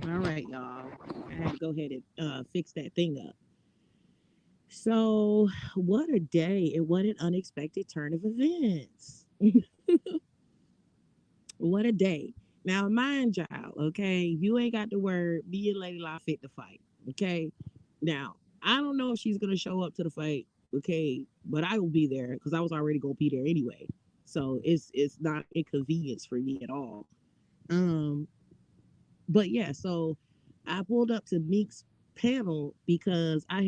All right, y'all. I had to go ahead and fix that thing up. So, what a day and what an unexpected turn of events. What a day. Now, mind y'all, okay, you ain't got the word, me and Lady Law fit to fight, okay? Now, I don't know if she's going to show up to the fight, okay, but I will be there because I was already going to be there anyway. So, it's not inconvenience for me at all. Um, but yeah, so I pulled up to Meek's panel because I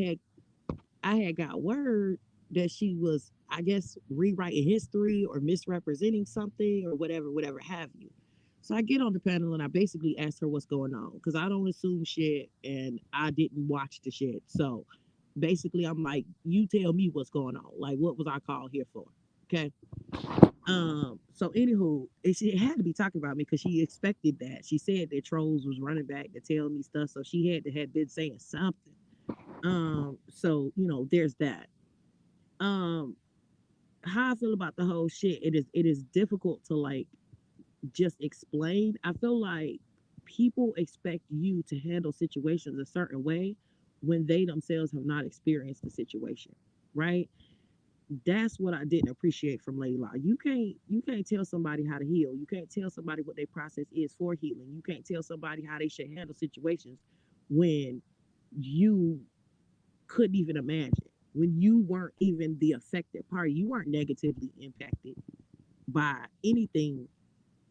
had got word that she was, I guess, rewriting history or misrepresenting something or whatever have you. So I get on the panel and I basically ask her what's going on because I don't assume shit and I didn't watch the shit. So basically, I'm like, you tell me what's going on. Like, what was I called here for? Okay. So anywho, she had to be talking about me because she expected that. She said that trolls was running back to tell me stuff, so she had to had been saying something. So there's that. Um, how I feel about the whole shit, it is difficult to like just explain. I feel like people expect you to handle situations a certain way when they themselves have not experienced the situation, right? That's what I didn't appreciate from Layla. You can't tell somebody how to heal. You can't tell somebody what their process is for healing. You can't tell somebody how they should handle situations when you couldn't even imagine. When you weren't even the affected party, you weren't negatively impacted by anything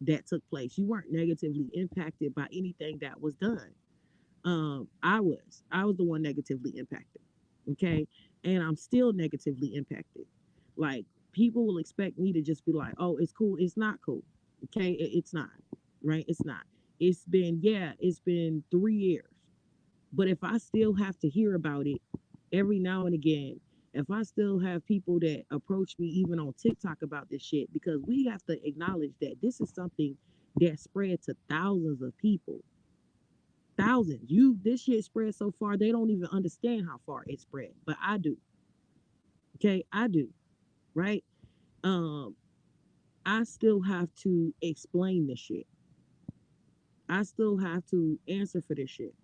that took place. You weren't negatively impacted by anything that was done. I was the one negatively impacted. Okay. And I'm still negatively impacted. Like, people will expect me to just be like, oh, it's cool. It's not cool. Okay. It's not. Right. It's not. It's been 3 years. But if I still have to hear about it every now and again, if I still have people that approach me even on TikTok about this shit, because we have to acknowledge that this is something that spread to thousands of people. Thousands. This shit spread so far they don't even understand how far it spread. But I do. Okay, I do. Right? Um, I still have to explain this shit. I still have to answer for this shit.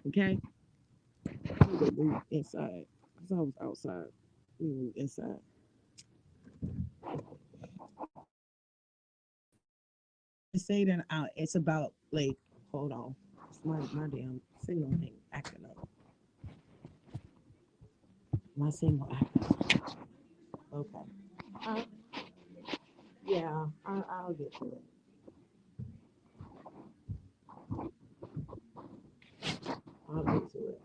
Okay? Let me go move inside. Because I was outside. Let me move inside. To say that it's about like, hold on. It's my damn signal thing acting up. My signal acting up. Okay. Uh, yeah, I'll get to it. I'll get to it.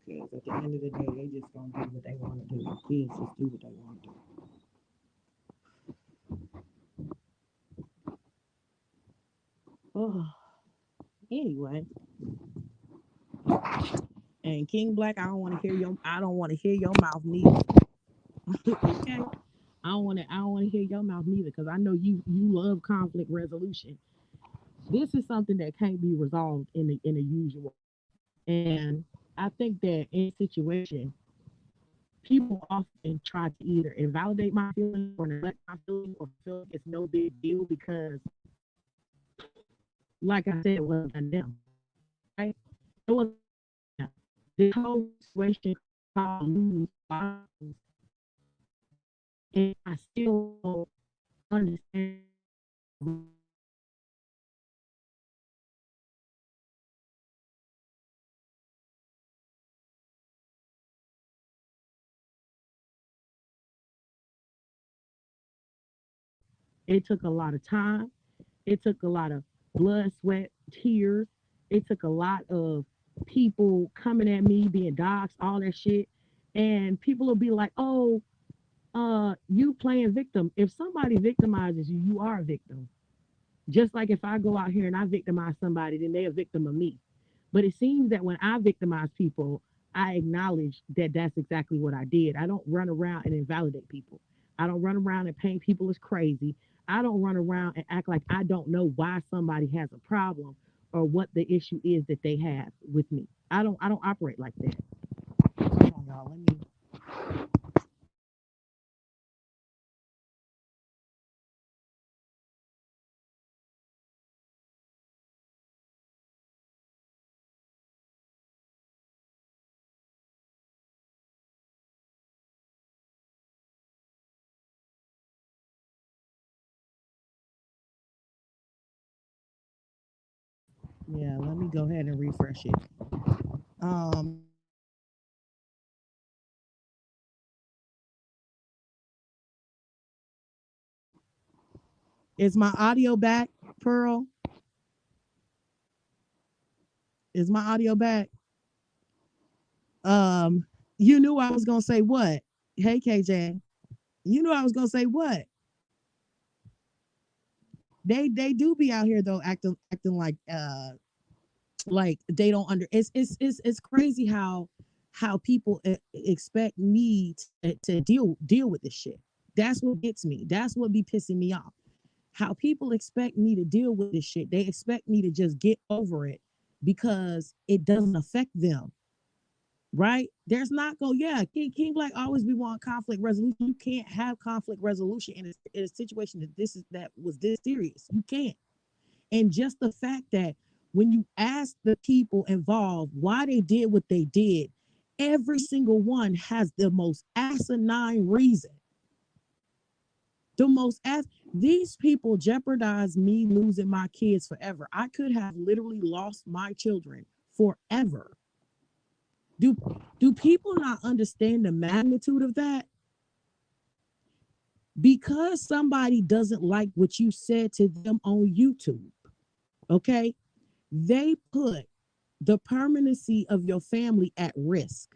Because at the end of the day, they just gonna do what they want to do. Kids just do what they want to do. Oh, anyway, and King Black, I don't want to hear your mouth neither. Okay, I don't want to hear your mouth neither because I know you love conflict resolution. This is something that can't be resolved in a usual. And I think that in situation, people often try to either invalidate my feelings or neglect my feelings or feel like it's no big deal because, like I said, it wasn't done them, right? It wasn't them. This whole situation called lose lives, and I still don't understand. It took a lot of time. It took a lot of blood, sweat, tears. It took a lot of people coming at me, being doxxed, all that shit. And people will be like, oh, you playing victim. If somebody victimizes you, you are a victim. Just like if I go out here and I victimize somebody, then they're a victim of me. But it seems that when I victimize people, I acknowledge that that's exactly what I did. I don't run around and invalidate people. I don't run around and paint people as crazy. I don't run around and act like I don't know why somebody has a problem or what the issue is that they have with me. I don't operate like that. Hold on, y'all. Let me Yeah, let me go ahead and refresh it. Um, is my audio back, Pearl? Is my audio back? Um, you knew I was gonna say what? Hey KJ, you knew I was gonna say what? They do be out here though acting like they don't under it's crazy how people expect me to deal with this shit. That's what gets me. That's what be pissing me off. How people expect me to deal with this shit. They expect me to just get over it because it doesn't affect them. Right? There's not go, yeah, King Black always be wanting conflict resolution. You can't have conflict resolution in a situation that was this serious. You can't. And just the fact that when you ask the people involved why they did what they did, every single one has the most asinine reason. The most as these people jeopardize me losing my kids forever. I could have literally lost my children forever. Do do people not understand the magnitude of that? Because somebody doesn't like what you said to them on YouTube, okay? They put the permanency of your family at risk.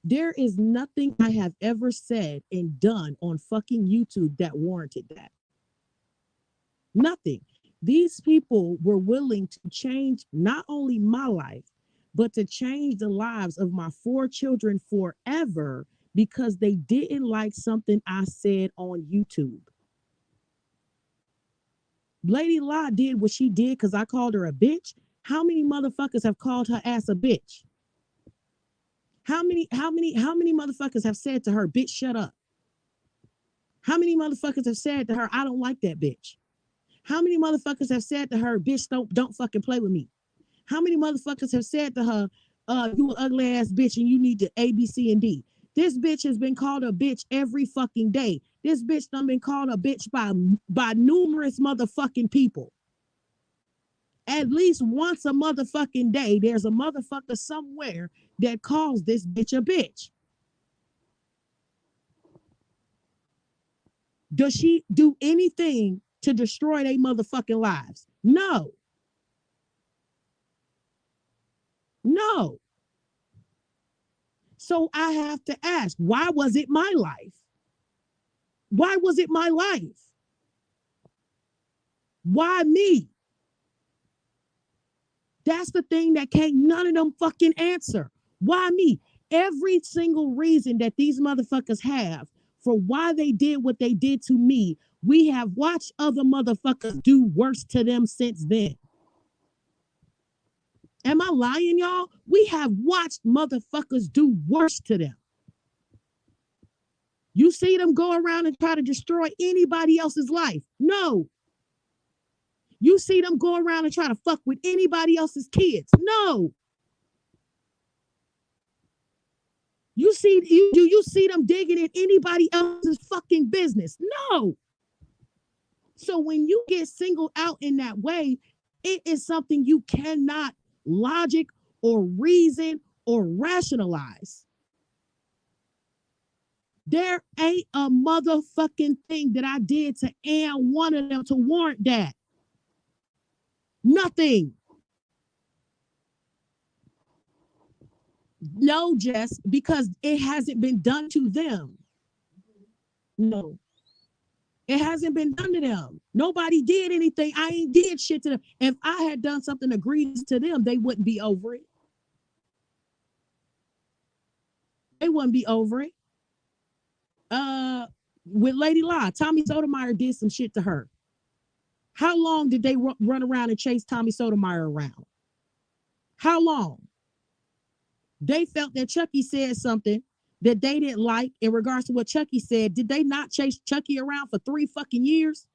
There is nothing I have ever said and done on fucking YouTube that warranted that. Nothing. These people were willing to change not only my life, but to change the lives of my four children forever because they didn't like something I said on YouTube. Lady La did what she did because I called her a bitch. How many motherfuckers have called her ass a bitch? How many motherfuckers have said to her, bitch, shut up? How many motherfuckers have said to her, I don't like that bitch? How many motherfuckers have said to her, bitch, don't fucking play with me? How many motherfuckers have said to her, you an ugly ass bitch and you need to A, B, C, and D? This bitch has been called a bitch every fucking day. This bitch done been called a bitch by numerous motherfucking people. At least once a motherfucking day, there's a motherfucker somewhere that calls this bitch a bitch. Does she do anything to destroy their motherfucking lives? No, no. So I have to ask, why was it my life? Why was it my life? Why me? That's the thing that can't none of them fucking answer. Why me? Every single reason that these motherfuckers have for why they did what they did to me, we have watched other motherfuckers do worse to them since then. Am I lying, y'all? We have watched motherfuckers do worse to them. You see them go around and try to destroy anybody else's life? No. You see them go around and try to fuck with anybody else's kids? No. You see them digging in anybody else's fucking business? No. So when you get singled out in that way, it is something you cannot logic or reason or rationalize. There ain't a motherfucking thing that I did to and one of them to warrant that. Nothing. No, Jess, because it hasn't been done to them. No, it hasn't been done to them. Nobody did anything. I ain't did shit to them. If I had done something egregious to them, they wouldn't be over it. They wouldn't be over it. Uh, with Lady La, Tommy Sotomayor did some shit to her. How long did they run around and chase Tommy Sotomayor around? How long? They felt that Chucky said something that they didn't like in regards to what Chucky said. Did they not chase Chucky around for 3 fucking years?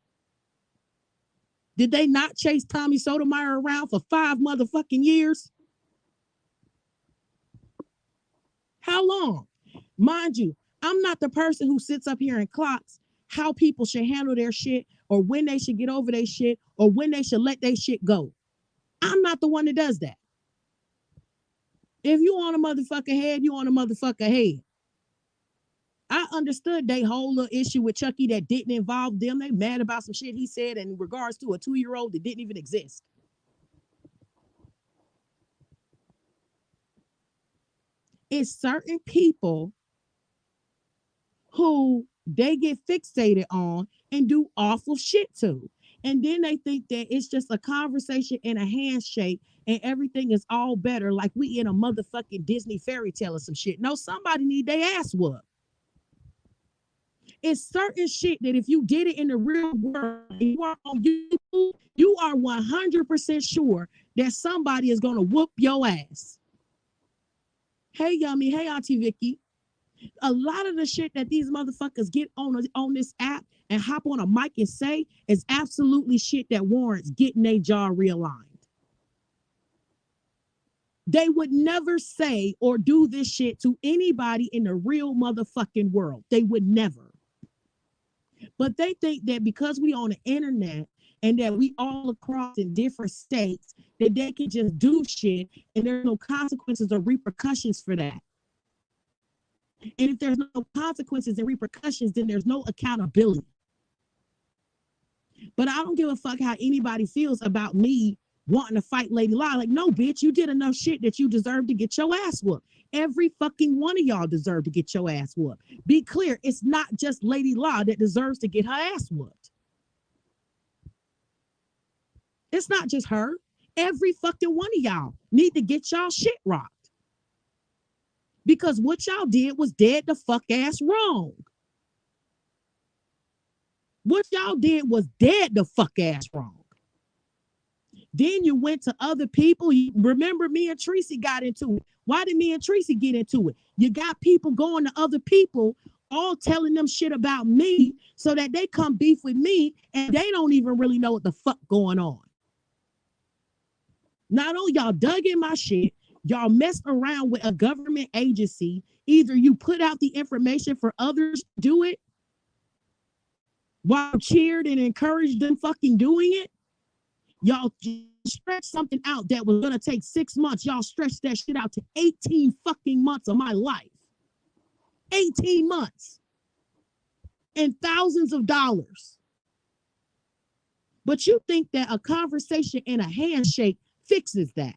Did they not chase Tommy Sotomayor around for 5 motherfucking years? How long? Mind you, I'm not the person who sits up here and clocks how people should handle their shit or when they should get over their shit or when they should let their shit go. I'm not the one that does that. If you on a motherfucker head, you on a motherfucker head. I understood they whole little issue with Chucky that didn't involve them. They mad about some shit he said in regards to a 2-year-old that didn't even exist. It's certain people who they get fixated on and do awful shit to. And then they think that it's just a conversation and a handshake and everything is all better, like we in a motherfucking Disney fairy tale or some shit. No, somebody need their ass whooped. It's certain shit that if you did it in the real world, you are on YouTube, you are 100% sure that somebody is going to whoop your ass. Hey, Yummy. Hey, Auntie Vicky. A lot of the shit that these motherfuckers get on this app and hop on a mic and say is absolutely shit that warrants getting their jaw realigned. They would never say or do this shit to anybody in the real motherfucking world. They would never. But they think that because we on the internet and that we all across in different states, that they can just do shit and there's no consequences or repercussions for that. And if there's no consequences and repercussions, then there's no accountability. But I don't give a fuck how anybody feels about me wanting to fight Lady Law. Like, no, bitch, you did enough shit that you deserve to get your ass whooped. Every fucking one of y'all deserve to get your ass whooped. Be clear, it's not just Lady Law that deserves to get her ass whooped. It's not just her. Every fucking one of y'all need to get y'all shit rocked. Because what y'all did was dead the fuck ass wrong. What y'all did was dead the fuck ass wrong. Then you went to other people. You remember me and Tracy got into it. Why did me and Tracy get into it? You got people going to other people, all telling them shit about me so that they come beef with me and they don't even really know what the fuck going on. Not only y'all dug in my shit, y'all messed around with a government agency. Either you put out the information for others to do it while cheered and encouraged them fucking doing it. Y'all stretched something out that was going to take 6 months. Y'all stretched that shit out to 18 fucking months of my life. 18 months. And thousands of dollars. But you think that a conversation and a handshake fixes that.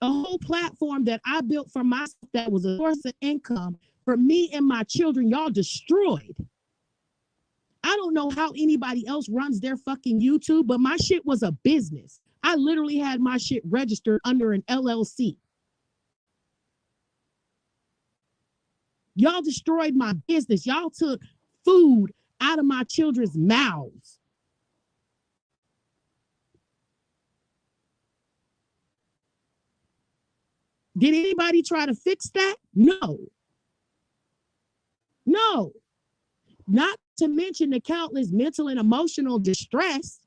A whole platform that I built for myself that was a source of income for me and my children, y'all destroyed. I don't know how anybody else runs their fucking YouTube, but my shit was a business. I literally had my shit registered under an LLC. Y'all destroyed my business. Y'all took food out of my children's mouths. Did anybody try to fix that? No. No. Not to mention the countless mental and emotional distress.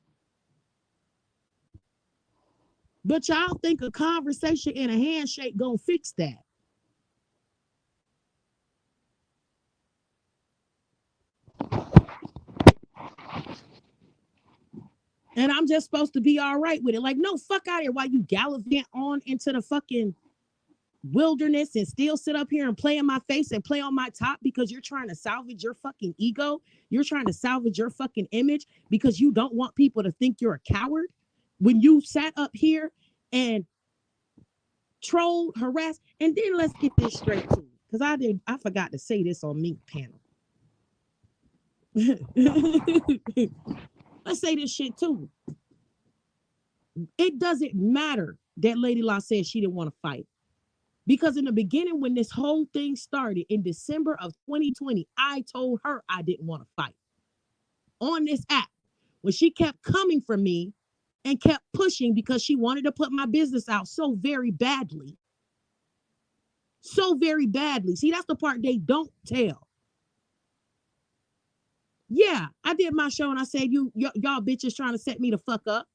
But y'all think a conversation and a handshake gonna fix that. And I'm just supposed to be all right with it. Like, no, fuck out of here while you gallivant on into the fucking wilderness and still sit up here and play in my face and play on my top because you're trying to salvage your fucking ego. You're trying to salvage your fucking image because you don't want people to think you're a coward. When you sat up here and trolled, harassed, and then let's get this straight too. Because I forgot to say this on Mink panel. Let's say this shit too. It doesn't matter that Lady Law said she didn't want to fight. Because in the beginning, when this whole thing started in December of 2020, I told her I didn't want to fight on this app. When she kept coming for me and kept pushing because she wanted to put my business out so very badly. So very badly. See, that's the part they don't tell. Yeah, I did my show and I said, y'all bitches trying to set me the fuck up.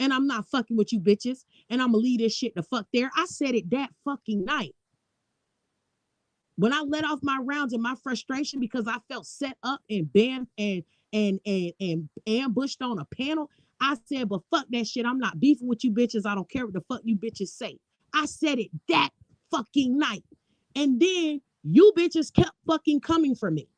And I'm not fucking with you bitches. And I'm gonna leave this shit the fuck there. I said it that fucking night. When I let off my rounds and my frustration because I felt set up and banned and and ambushed on a panel. I said, but fuck that shit. I'm not beefing with you bitches. I don't care what the fuck you bitches say. I said it that fucking night. And then you bitches kept fucking coming for me.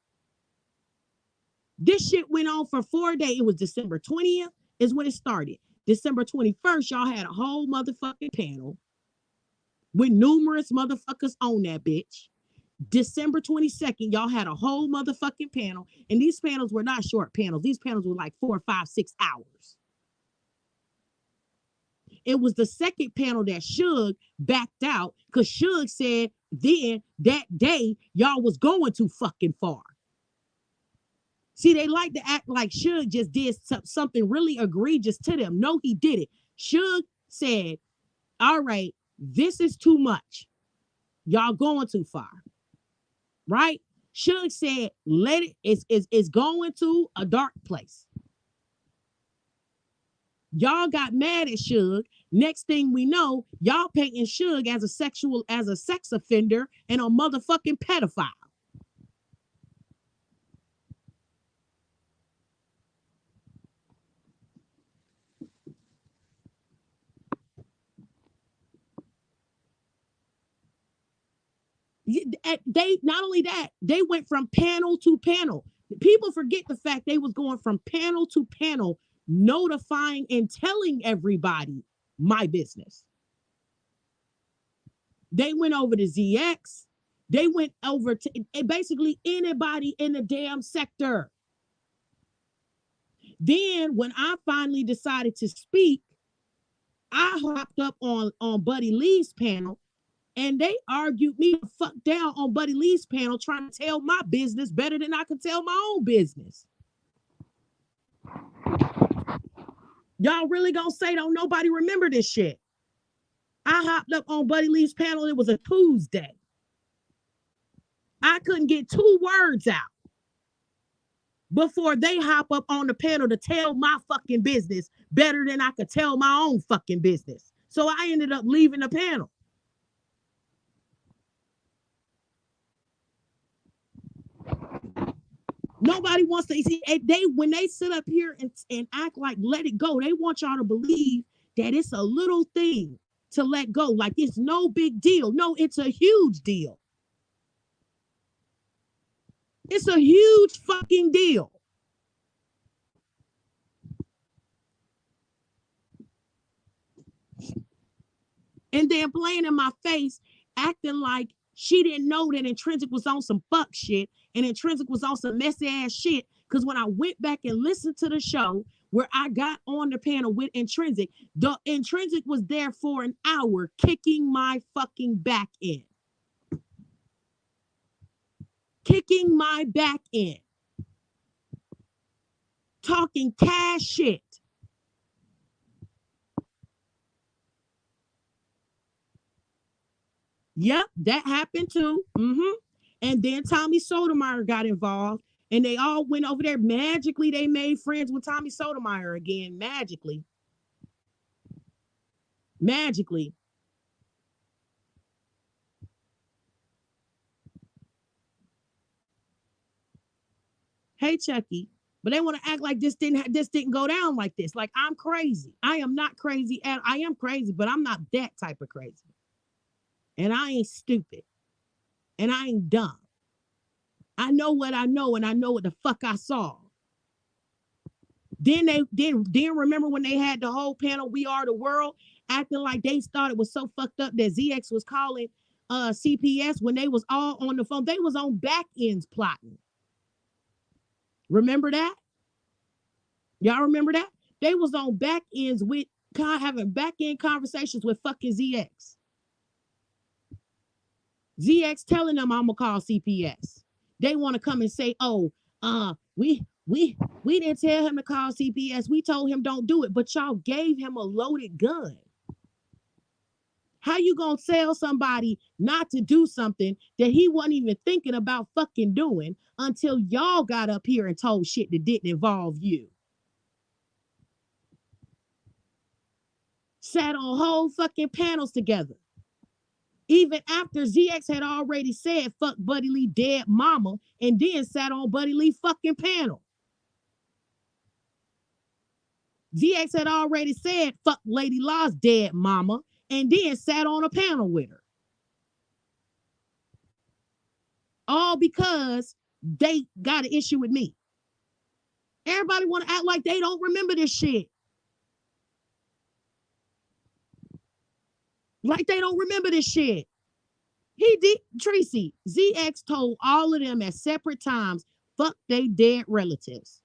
This shit went on for 4 days. It was December 20th is when it started. December 21st, y'all had a whole motherfucking panel with numerous motherfuckers on that bitch. December 22nd, y'all had a whole motherfucking panel. And these panels were not short panels. These panels were like 4, 5, 6 hours. It was the second panel that Suge backed out because Suge said then that day y'all was going too fucking far. See, they like to act like Suge just did something really egregious to them. No, he did it. Suge said, all right, this is too much. Y'all going too far. Right? Suge said, let it, it's going to a dark place. Y'all got mad at Suge. Next thing we know, y'all painting Suge as a sex offender and a motherfucking pedophile. They not only that, they went from panel to panel. People forget the fact they was going from panel to panel, notifying and telling everybody my business. They went over to ZX. They went over to basically anybody in the damn sector. Then when I finally decided to speak, I hopped up on Buddy Lee's panel, and they argued me the fuck down on Buddy Lee's panel, trying to tell my business better than I could tell my own business. Y'all really gonna say don't nobody remember this shit? I hopped up on Buddy Lee's panel. It was a Tuesday. I couldn't get 2 words out before they hop up on the panel to tell my fucking business better than I could tell my own fucking business. So I ended up leaving the panel. Nobody wants to see when they sit up here and act like let it go. They want y'all to believe that it's a little thing to let go. Like it's no big deal. No, it's a huge deal. It's a huge fucking deal. And then playing in my face, acting like she didn't know that Intrinsic was on some fuck shit and Intrinsic was on some messy ass shit. Because when I went back and listened to the show where I got on the panel with Intrinsic, the Intrinsic was there for an hour kicking my fucking back in. Kicking my back in. Talking cash shit. Yep, that happened too. And then Tommy Sotomayor got involved, and they all went over there. Magically, they made friends with Tommy Sotomayor again. Magically. Hey, Chucky. But they want to act like this didn't go down like this. Like I'm crazy. I am not crazy. And I am crazy, but I'm not that type of crazy. And I ain't stupid. And I ain't dumb. I know what I know, and I know what the fuck I saw. Then remember when they had the whole panel, We Are the World, acting like they thought it was so fucked up that ZX was calling CPS when they was all on the phone. They was on back ends plotting. Remember that? Y'all remember that? They was on back ends with having back end conversations with fucking ZX. ZX telling them I'm gonna call CPS. They want to come and say, oh, we didn't tell him to call CPS. We told him don't do it, but y'all gave him a loaded gun. How you gonna tell somebody not to do something that he wasn't even thinking about fucking doing until y'all got up here and told shit that didn't involve you? Sat on whole fucking panels together. Even after ZX had already said fuck Buddy Lee dead mama and then sat on Buddy Lee fucking panel. ZX had already said, fuck Lady Law's dead mama, and then sat on a panel with her. All because they got an issue with me. Everybody want to act like they don't remember this shit. Like they don't remember this shit. He did, Tracy, ZX told all of them at separate times, fuck they dead relatives.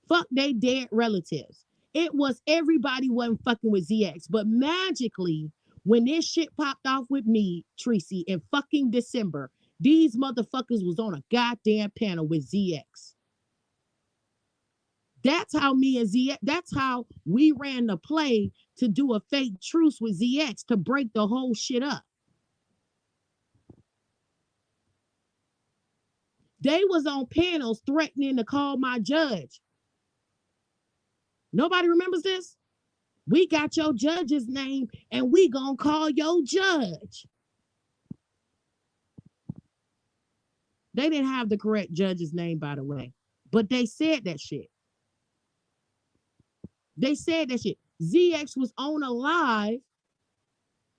Fuck they dead relatives. It was everybody wasn't fucking with ZX. But magically, when this shit popped off with me, Tracy, in fucking December, these motherfuckers was on a goddamn panel with ZX. That's how me and ZX, that's how we ran the play to do a fake truce with ZX to break the whole shit up. They was on panels threatening to call my judge. Nobody remembers this? We got your judge's name and we gonna call your judge. They didn't have the correct judge's name, by the way, but they said that shit. They said that shit. ZX was on a live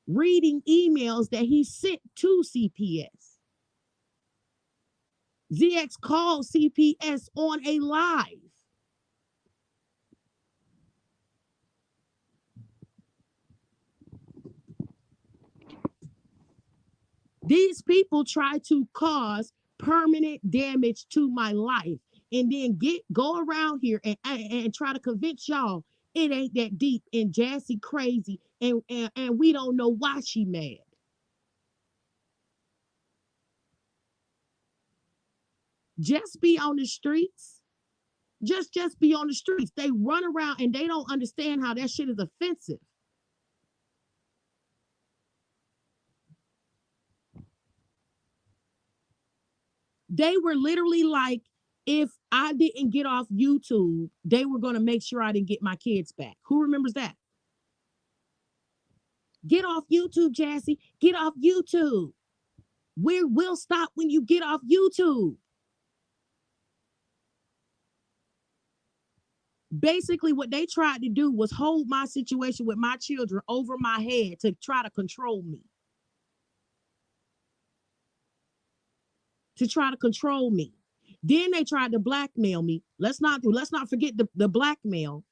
reading emails that he sent to CPS. ZX called CPS on a live. These people try to cause permanent damage to my life and then go around here and try to convince y'all it ain't that deep and Jassy crazy and we don't know why she mad. Just be on the streets. Just be on the streets. They run around and they don't understand how that shit is offensive. They were literally like, if I didn't get off YouTube, they were going to make sure I didn't get my kids back. Who remembers that? Get off YouTube, Jassy. Get off YouTube. We'll stop when you get off YouTube. Basically, what they tried to do was hold my situation with my children over my head to try to control me. To try to control me. Then they tried to blackmail me. Let's not forget the blackmail.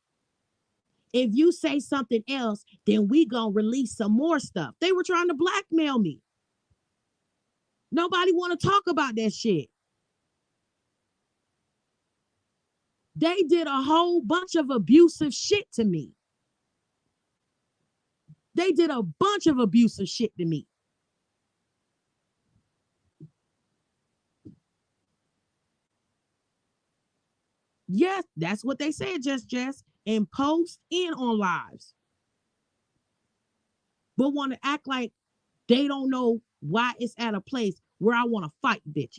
If you say something else, then we gonna release some more stuff. They were trying to blackmail me. Nobody want to talk about that shit. They did a whole bunch of abusive shit to me. They did a bunch of abusive shit to me. Yes, that's what they said, Jess, in posts and on lives. But want to act like they don't know why it's at a place where I want to fight bitches.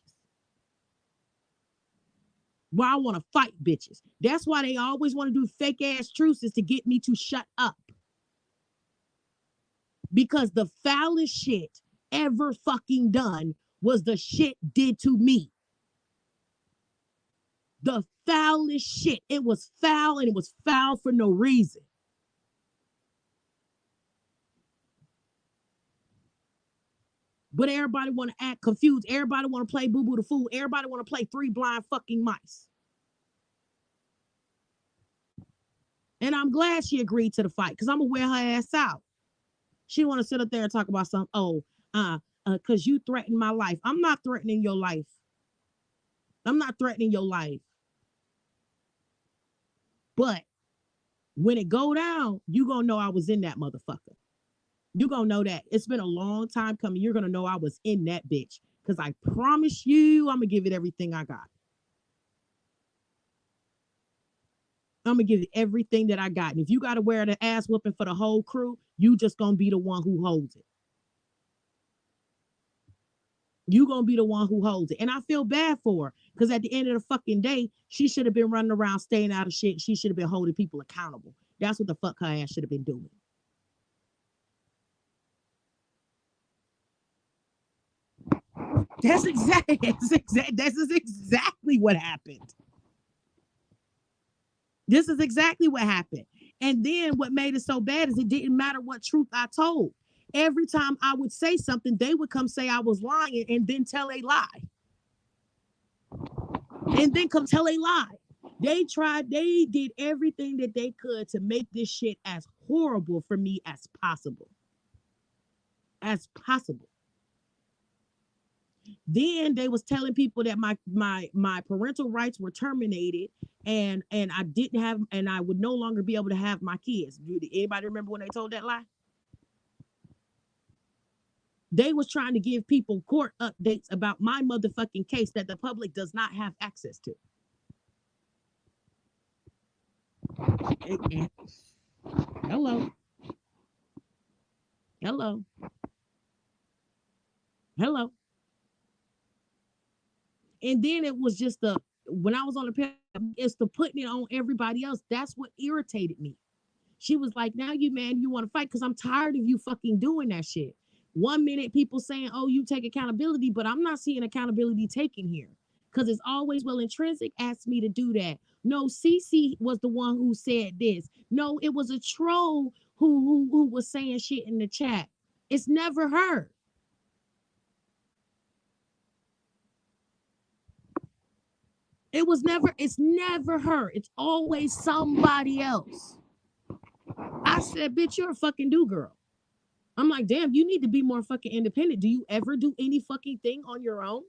Where I want to fight bitches. That's why they always want to do fake ass truces to get me to shut up. Because the foulest shit ever fucking done was the shit did to me. The foulest shit. It was foul and it was foul for no reason. But everybody want to act confused. Everybody want to play Boo Boo the Fool. Everybody want to play Three Blind Fucking Mice. And I'm glad she agreed to the fight because I'm going to wear her ass out. She want to sit up there and talk about something. Because you threatened my life. I'm not threatening your life. I'm not threatening your life. But when it go down, you going to know I was in that motherfucker. You're going to know that. It's been a long time coming. You're going to know I was in that bitch. Because I promise you, I'm going to give it everything I got. I'm going to give it everything that I got. And if you got to wear the ass whooping for the whole crew, you just going to be the one who holds it. You going to be the one who holds it. And I feel bad for her. Because at the end of the fucking day, she should have been running around staying out of shit. She should have been holding people accountable. That's what the fuck her ass should have been doing. That's exactly what happened. This is exactly what happened. And then what made it so bad is it didn't matter what truth I told. Every time I would say something, they would come say I was lying and then tell a lie. And then come tell a lie. They did everything that they could to make this shit as horrible for me as possible. As possible. Then they was telling people that my parental rights were terminated and I didn't have and I would no longer be able to have my kids. Anybody remember when they told that lie? They was trying to give people court updates about my motherfucking case that the public does not have access to. Hello. Hello. Hello. And then it was just the when I was on the panel, it's the putting it on everybody else. That's what irritated me. She was like, now you man, you want to fight because I'm tired of you fucking doing that shit. 1 minute people saying, oh, you take accountability, but I'm not seeing accountability taken here. Because it's always, well, Intrinsic asked me to do that. No, Cece was the one who said this. No, it was a troll who was saying shit in the chat. It's never her. It's never her. It's always somebody else. I said, bitch, you're a fucking do girl. I'm like, damn, you need to be more fucking independent. Do you ever do any fucking thing on your own?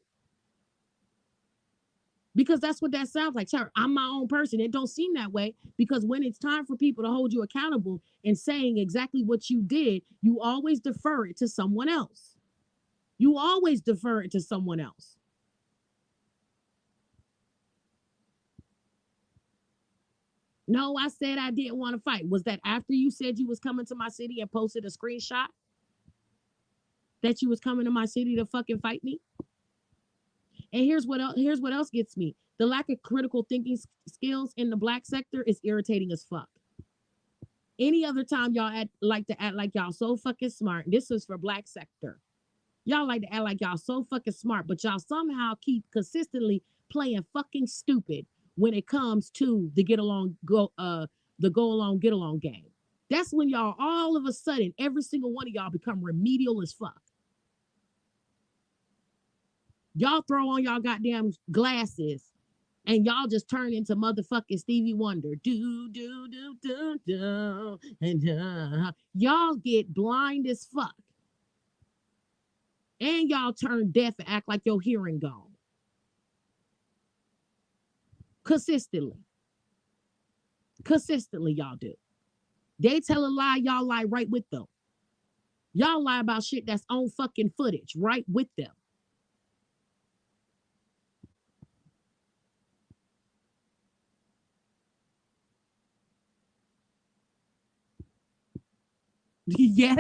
Because that's what that sounds like. Sir, I'm my own person. It don't seem that way because when it's time for people to hold you accountable and saying exactly what you did, you always defer it to someone else. You always defer it to someone else. No, I said I didn't want to fight. Was that after you said you was coming to my city and posted a screenshot that you was coming to my city to fucking fight me? And here's what else gets me. The lack of critical thinking skills in the black sector is irritating as fuck. Any other time like to act like y'all so fucking smart. This is for black sector. Y'all like to act like y'all so fucking smart, but y'all somehow keep consistently playing fucking stupid when it comes to the go along get along game. That's when y'all all of a sudden every single one of y'all become remedial as fuck. Y'all throw on y'all goddamn glasses and y'all just turn into motherfucking Stevie Wonder. Do, do, do, do, do. And y'all get blind as fuck. And y'all turn deaf and act like your hearing gone. Consistently. Consistently, y'all do. They tell a lie, y'all lie right with them. Y'all lie about shit that's on fucking footage right with them. Yeah.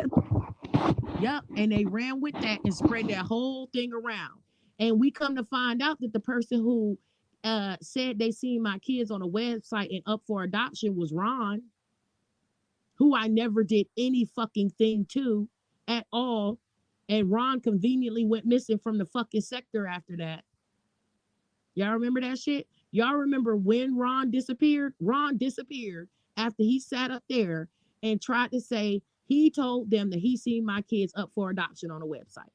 Yep. And they ran with that and spread that whole thing around. And we come to find out that the person who said they seen my kids on a website and up for adoption was Ron, who I never did any fucking thing to at all. And Ron conveniently went missing from the fucking sector after that. Y'all remember that shit? Y'all remember when Ron disappeared? Ron disappeared after he sat up there and tried to say he told them that he seen my kids up for adoption on a website.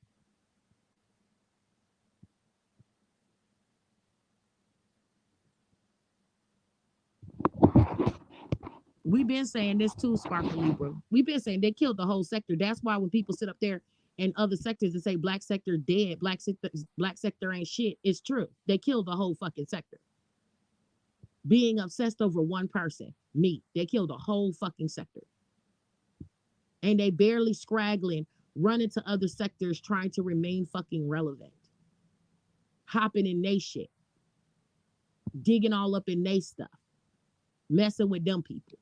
We've been saying this too, Sparkly bro. We've been saying they killed the whole sector. That's why when people sit up there in other sectors and say black sector dead, black sector ain't shit, it's true. They killed the whole fucking sector. Being obsessed over one person, me. They killed the whole fucking sector. And they barely scraggling, running to other sectors trying to remain fucking relevant. Hopping in they shit. Digging all up in they stuff. Messing with them people.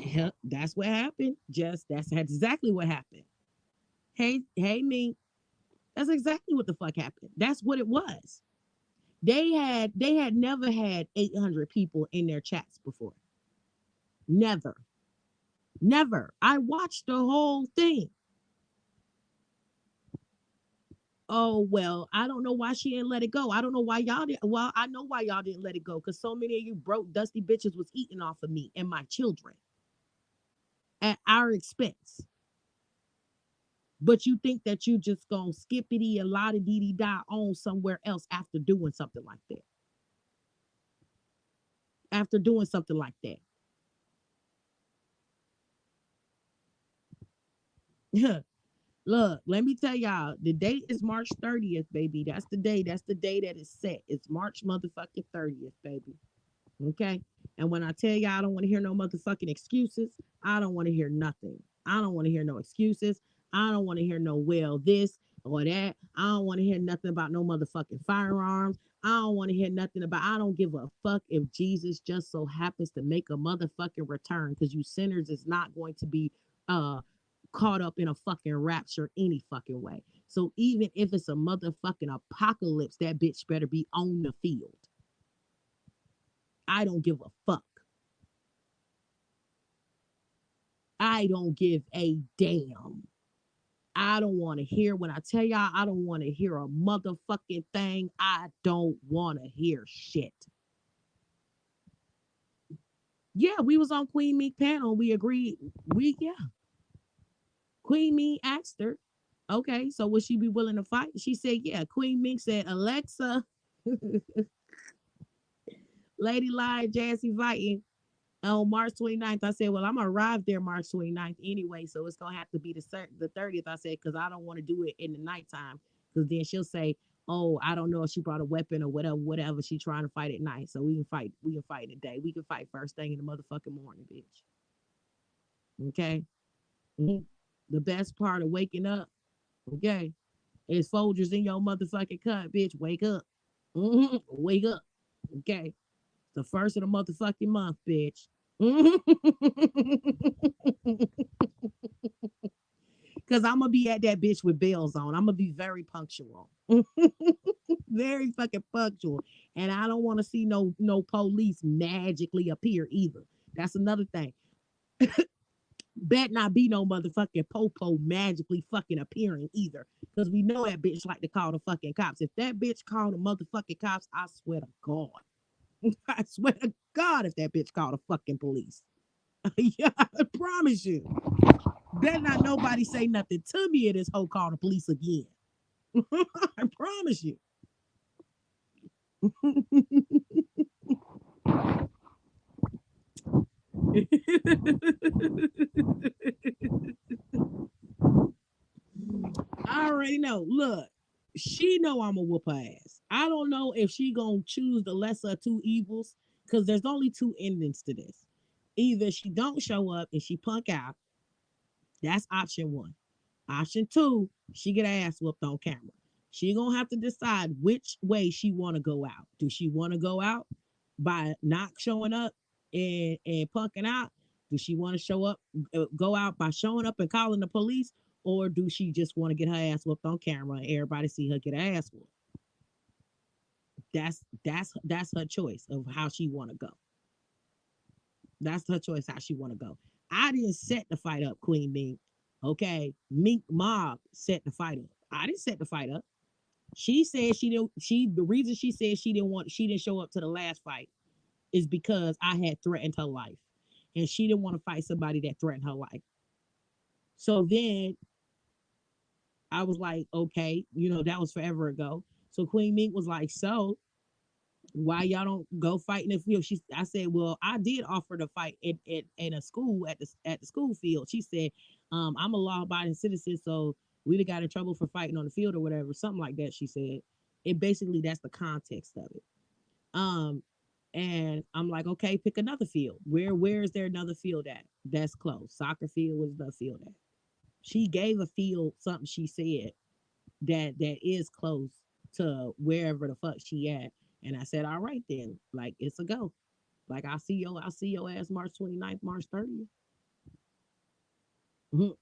Yep, that's what happened. Just that's exactly what happened. Hey, me. That's exactly what the fuck happened. That's what it was. They had never had 800 people in their chats before. Never. Never. I watched the whole thing. Oh well, I don't know why she didn't let it go. I don't know why y'all didn't. Well, I know why y'all didn't let it go because so many of you broke, dusty bitches was eating off of me and my children at our expense. But you think that you just gonna skippity and la dee dee die on somewhere else after doing something like that? After doing something like that. Look, let me tell y'all, the date is March 30th, baby. That's the day. That's the day that is set. It's March motherfucking 30th, baby. Okay. And when I tell y'all I don't want to hear no motherfucking excuses, I don't want to hear nothing. I don't want to hear no excuses. I don't want to hear no well this or that. I don't want to hear nothing about no motherfucking firearms. I don't want to hear nothing about I don't give a fuck if Jesus just so happens to make a motherfucking return because you sinners is not going to be uh caught up in a fucking rapture any fucking way. So even if it's a motherfucking apocalypse, that bitch better be on the field. I don't give a fuck. I don't give a damn. I don't want to hear when I tell y'all I don't want to hear a motherfucking thing. I don't want to hear shit. Yeah, we was on Queen Meek panel. We agreed. Yeah. Queen Meek asked her, okay, so would she be willing to fight? She said, yeah. Queen Meek said, Alexa, Lady Live, Jazzy fighting on March 29th. I said, well, I'm gonna arrive there March 29th anyway, so it's gonna have to be the 30th. I said, because I don't want to do it in the nighttime, because then she'll say, oh, I don't know if she brought a weapon or whatever she trying to fight at night. So we can fight today. We can fight first thing in the motherfucking morning, bitch. Okay. Mhm. The best part of waking up, okay, is Folgers in your motherfucking cut, bitch. Wake up. Wake up. Okay. The first of the motherfucking month, bitch. Cause I'm gonna be at that bitch with bells on. I'm gonna be very punctual. Very fucking punctual. And I don't want to see no police magically appear either. That's another thing. Bet not be no motherfucking popo magically fucking appearing either. Cause we know that bitch like to call the fucking cops. If that bitch called the motherfucking cops, I swear to God. I swear to God if that bitch called the fucking police. Yeah, I promise you. Better not nobody say nothing to me in this whole call the police again. I promise you. I already know. Look, she know I'm a whoop her ass. I don't know if she gonna choose the lesser of two evils because there's only two endings to this. Either she don't show up and she punk out. That's option one. Option two, she get her ass whooped on camera. She gonna have to decide which way she wanna go out. Do she wanna go out by not showing up and punking out? Do she want to show up, go out by showing up and calling the police, or do she just want to get her ass whooped on camera and everybody see her get her ass whooped? That's her choice of how she want to go. That's her choice how she want to go. I didn't set the fight up, Queen Mink. Okay, Mink Mob set the fight up. I didn't set the fight up. She said she didn't. The reason she said she didn't show up to the last fight is because I had threatened her life, and she didn't want to fight somebody that threatened her life. So then I was like, okay, that was forever ago. So Queen Mink was like, so why y'all don't go fight in the field? I said, well, I did offer to fight in a school at the school field. She said, I'm a law abiding citizen, so we would got in trouble for fighting on the field or whatever, something like that. She said, it basically that's the context of it. Um, and I'm like, okay, pick another field. Where is there another field at? That's close. Soccer field was the field at. She gave a field something she said that is close to wherever the fuck she at. And I said, all right then, like it's a go. Like I'll see your ass March 29th, March 30th.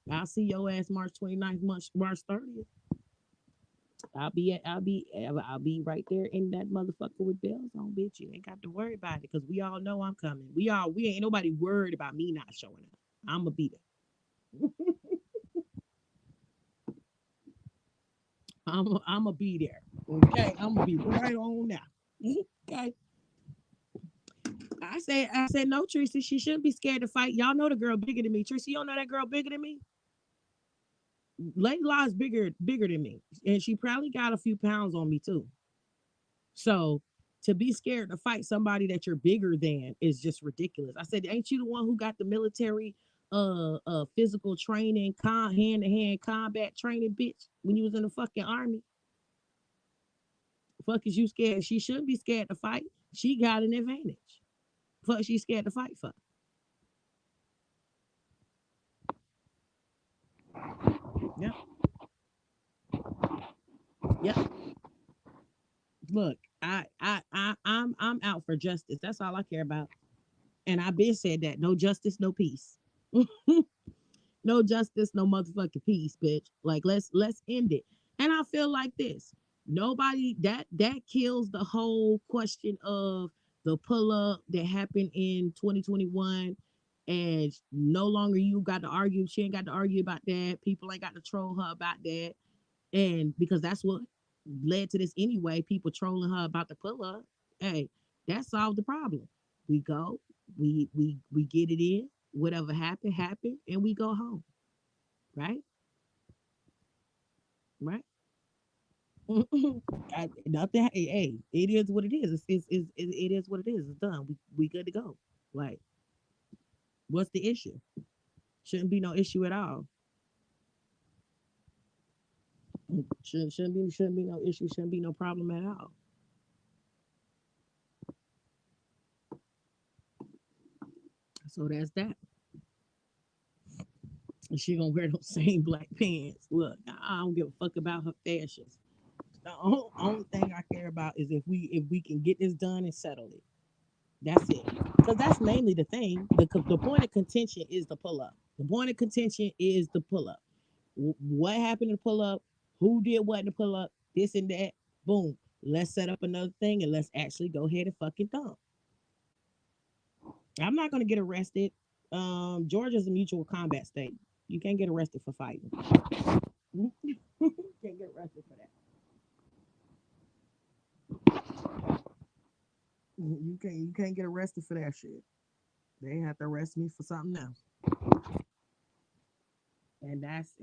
I'll see your ass March 29th, March 30th. I'll be right there in that motherfucker with bells on, bitch. You ain't got to worry about it because we all know I'm coming. We ain't nobody worried about me not showing up. I'ma be there. I'ma be there. Okay, I'ma be right on now. Okay. I said no, Tracy. She shouldn't be scared to fight. Y'all know the girl bigger than me. Tracy, you don't know that girl bigger than me. Lady Law is bigger than me, and she probably got a few pounds on me too. So to be scared to fight somebody that you're bigger than is just ridiculous. I said, ain't you the one who got the military physical training, hand to hand combat training, bitch, when you was in the fucking army? Fuck is you scared? She shouldn't be scared to fight. She got an advantage. Fuck, she's scared to fight for. Yep, yep. Look, I'm out for justice. That's all I care about. And I've been said that no justice, no peace. No justice, no motherfucking peace, bitch. Like let's end it. And I feel like this. Nobody that kills the whole question of the pull up that happened in 2021. And no longer you got to argue. She ain't got to argue about that. People ain't got to troll her about that. And because that's what led to this anyway, people trolling her about the pull up. Hey, that solved the problem. We go, we get it in. Whatever happened, happened, and we go home. Right? Right? Nothing. Hey, it is what it is. It is what it is. It's done. We good to go. Like, what's the issue? Shouldn't be no issue at all. Shouldn't be no issue. Shouldn't be no problem at all. So that's that. And she gonna wear those same black pants. Look, I don't give a fuck about her fashions. The only thing I care about is if we can get this done and settle it. That's it. Because that's mainly the thing. The point of contention is the pull up. The point of contention is the pull up. What happened to pull up? Who did what in the pull up? This and that. Boom. Let's set up another thing and let's actually go ahead and fucking thump. I'm not gonna get arrested. Georgia's a mutual combat state. You can't get arrested for fighting. You can't get arrested for that. You can't get arrested for that shit. They have to arrest me for something else. And that's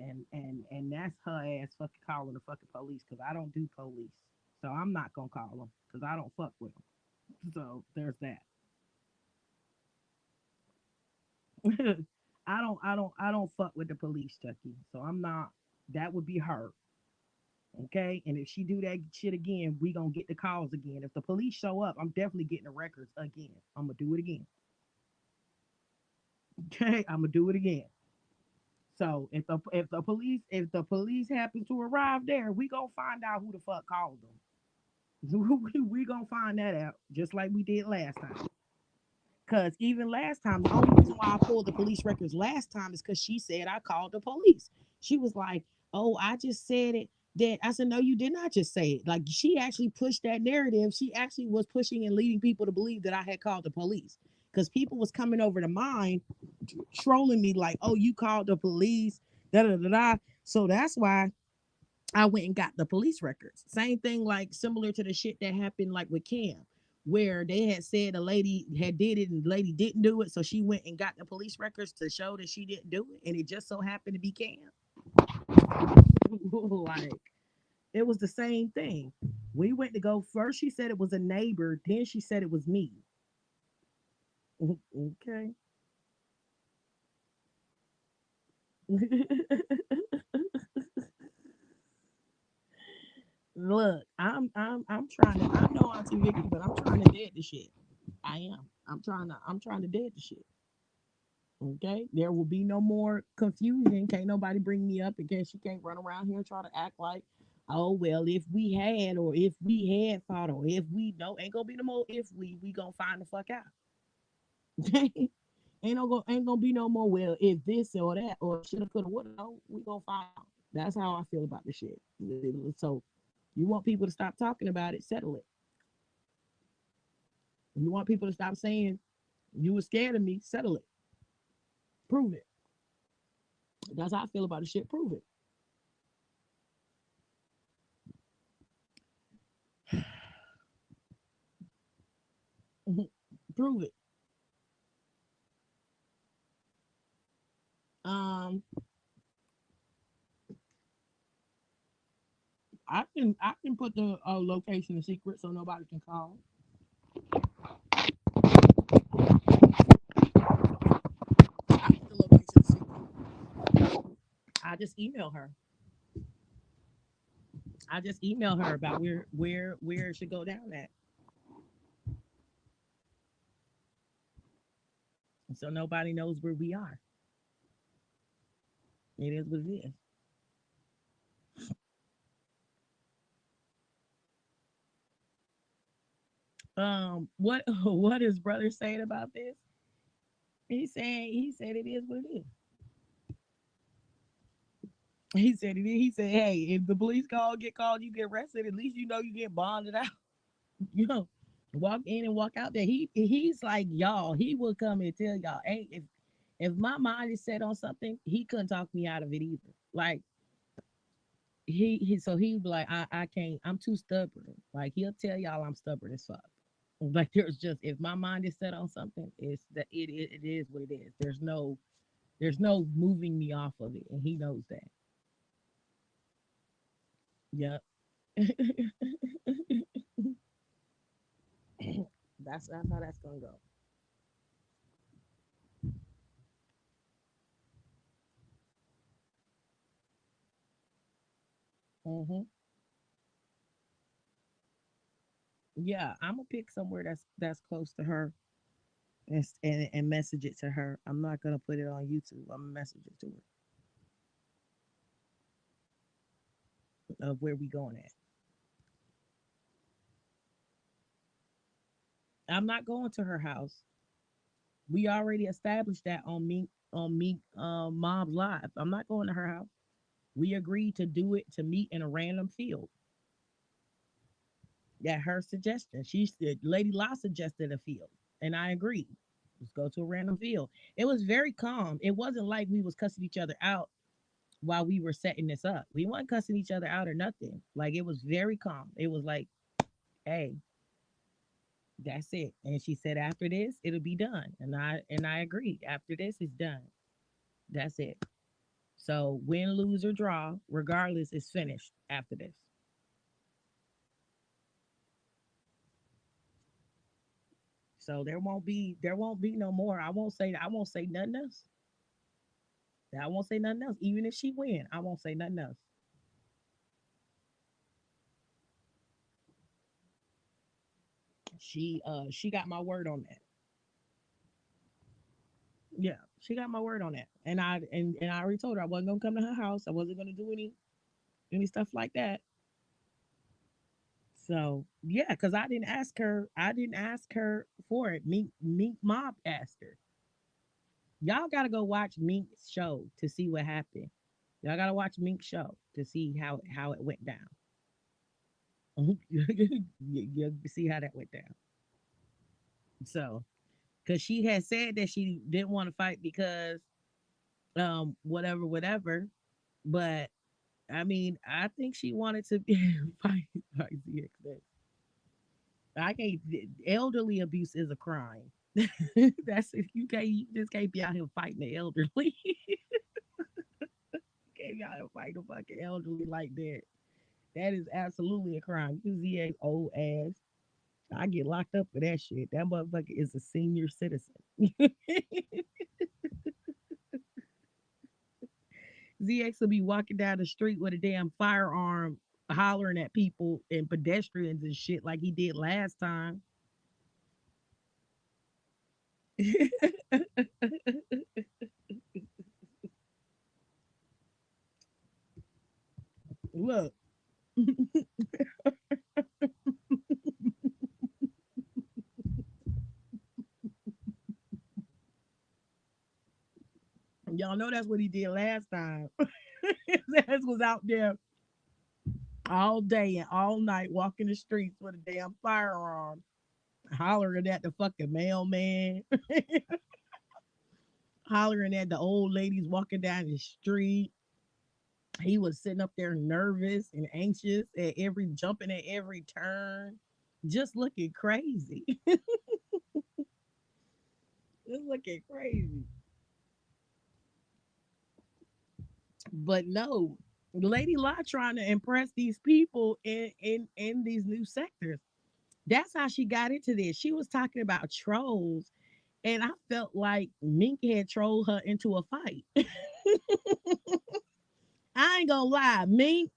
her ass fucking calling the fucking police because I don't do police. So I'm not gonna call them because I don't fuck with them. So there's that. I don't fuck with the police, Chucky. So I'm not. That would be her. Okay. And if she do that shit again, we gonna get the calls again. If the police show up, I'm definitely getting the records again. I'm gonna do it again. Okay. I'm gonna do it again. So if the police happen to arrive there, we gonna find out who the fuck called them. We gonna find that out just like we did last time. Cause even last time, the only reason why I pulled the police records last time is because she said I called the police. She was like, "Oh, I just said it." That I said, "No, you did not just say it." Like she actually pushed that narrative. She actually was pushing and leading people to believe that I had called the police. Because people was coming over to mine, trolling me like, "Oh, you called the police." Da da da da. So that's why I went and got the police records. Same thing, like similar to the shit that happened like with Cam, where they had said a lady had did it and the lady didn't do it, so she went and got the police records to show that she didn't do it, and it just so happened to be Cam. Like it was the same thing. We went to go first. She said it was a neighbor. Then she said it was me. Okay. Look, I'm trying to. I know Auntie Vicky, but I'm trying to dead the shit. I am. I'm trying to dead the shit. Okay, there will be no more confusion. Can't nobody bring me up again. She can't run around here and try to act like, oh well, if we had or if we had fought or if we no ain't gonna be no more. If we gonna find the fuck out. Ain't gonna be no more. Well, if this or that or shoulda coulda woulda. No, we gonna find out. That's how I feel about the shit. So you want people to stop talking about it, settle it. You want people to stop saying you were scared of me, settle it, prove it. That's how I feel about the shit. Prove it. Prove it. Um, I can put the location in secret so nobody can call. I put the location in secret. I just email her. I just email her about where it should go down at, so nobody knows where we are. It is what it is. What what is brother saying about this? He said it is what it is. He said it is. He said, hey, if the police get called, you get arrested. At least you know you get bonded out. You know, walk in and walk out there. He's like y'all. He will come and tell y'all, hey, if my mind is set on something, he couldn't talk me out of it either. Like so he'd be like, I can't. I'm too stubborn. Like he'll tell y'all I'm stubborn as fuck. Like there's just if my mind is set on something, it's that it is what it is. There's no moving me off of it, and he knows that. Yep. That's how that's gonna go. Hmm. Yeah, I'm gonna pick somewhere that's close to her and message it to her. I'm not gonna put it on YouTube. I'm gonna message it to her of where we going at. I'm not going to her house. We already established that on me mom's live. I'm not going to her house. We agreed to do it to meet in a random field. At her suggestion. She said Lady La suggested a field. And I agreed. Let's go to a random field. It was very calm. It wasn't like we was cussing each other out while we were setting this up. We weren't cussing each other out or nothing. Like it was very calm. It was like, hey, that's it. And she said after this, it'll be done. And I agreed. After this, it's done. That's it. So win, lose, or draw, regardless, it's finished after this. So there won't be no more. I won't say nothing else. I won't say nothing else. Even if she win, I won't say nothing else. She got my word on that. Yeah, she got my word on that. And I already told her I wasn't gonna come to her house. I wasn't gonna do any stuff like that. So yeah, because I didn't ask her. I didn't ask her for it. Mink Mob asked her. Y'all gotta go watch Mink's show to see what happened. Y'all gotta watch Mink's show to see how it went down. You see how that went down. So because she had said that she didn't want to fight because whatever whatever, but I mean I think she wanted to fight ZXX. I can't. Elderly abuse is a crime. That's if you just can't be out here fighting the elderly. You can't be out here fighting the fucking elderly like that. That is absolutely a crime. You ZX old ass. I get locked up for that shit. That motherfucker is a senior citizen. ZX will be walking down the street with a damn firearm, hollering at people and pedestrians and shit like he did last time. Look, y'all know that's what he did last time. His ass was out there all day and all night walking the streets with a damn firearm, hollering at the fucking mailman. hollering at the old ladies walking down the street. He was sitting up there nervous and anxious at every jumping at every turn, just looking crazy. Just looking crazy. But no, Lady La trying to impress these people in these new sectors. That's how she got into this. She was talking about trolls, and I felt like Mink had trolled her into a fight. I ain't gonna lie, Mink,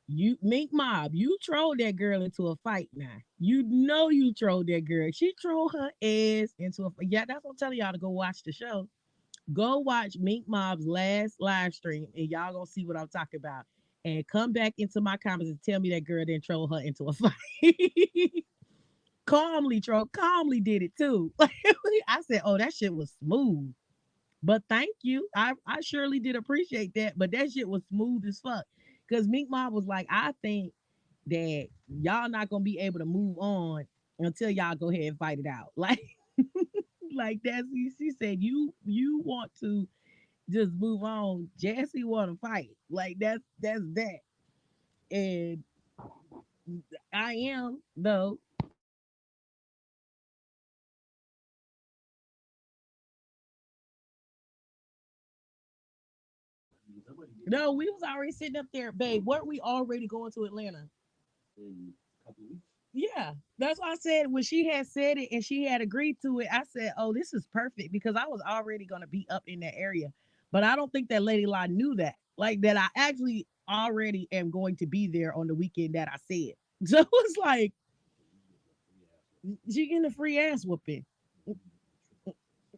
you Mink Mob, you trolled that girl into a fight now. You know you trolled that girl. She trolled her ass into a fight. Yeah, that's what I'm telling y'all to go watch the show. Go watch Mink Mob's last live stream and y'all gonna see what I'm talking about. And come back into my comments and tell me that girl didn't troll her into a fight. Calmly troll, calmly did it too. I said, oh, that shit was smooth. But thank you. I surely did appreciate that. But that shit was smooth as fuck. Because Mink Mob was like, I think that y'all not gonna be able to move on until y'all go ahead and fight it out. Like that's she said, you want to just move on. Jesse want to fight. Like that's that. And I am though. No, we was already sitting up there, babe. Weren't we already going to Atlanta? Yeah, that's why I said when she had said it and she had agreed to it, I said, "Oh, this is perfect," because I was already gonna be up in that area, but I don't think that Lady La knew that, like that I actually already am going to be there on the weekend that I said. So it's like she getting a free ass whooping.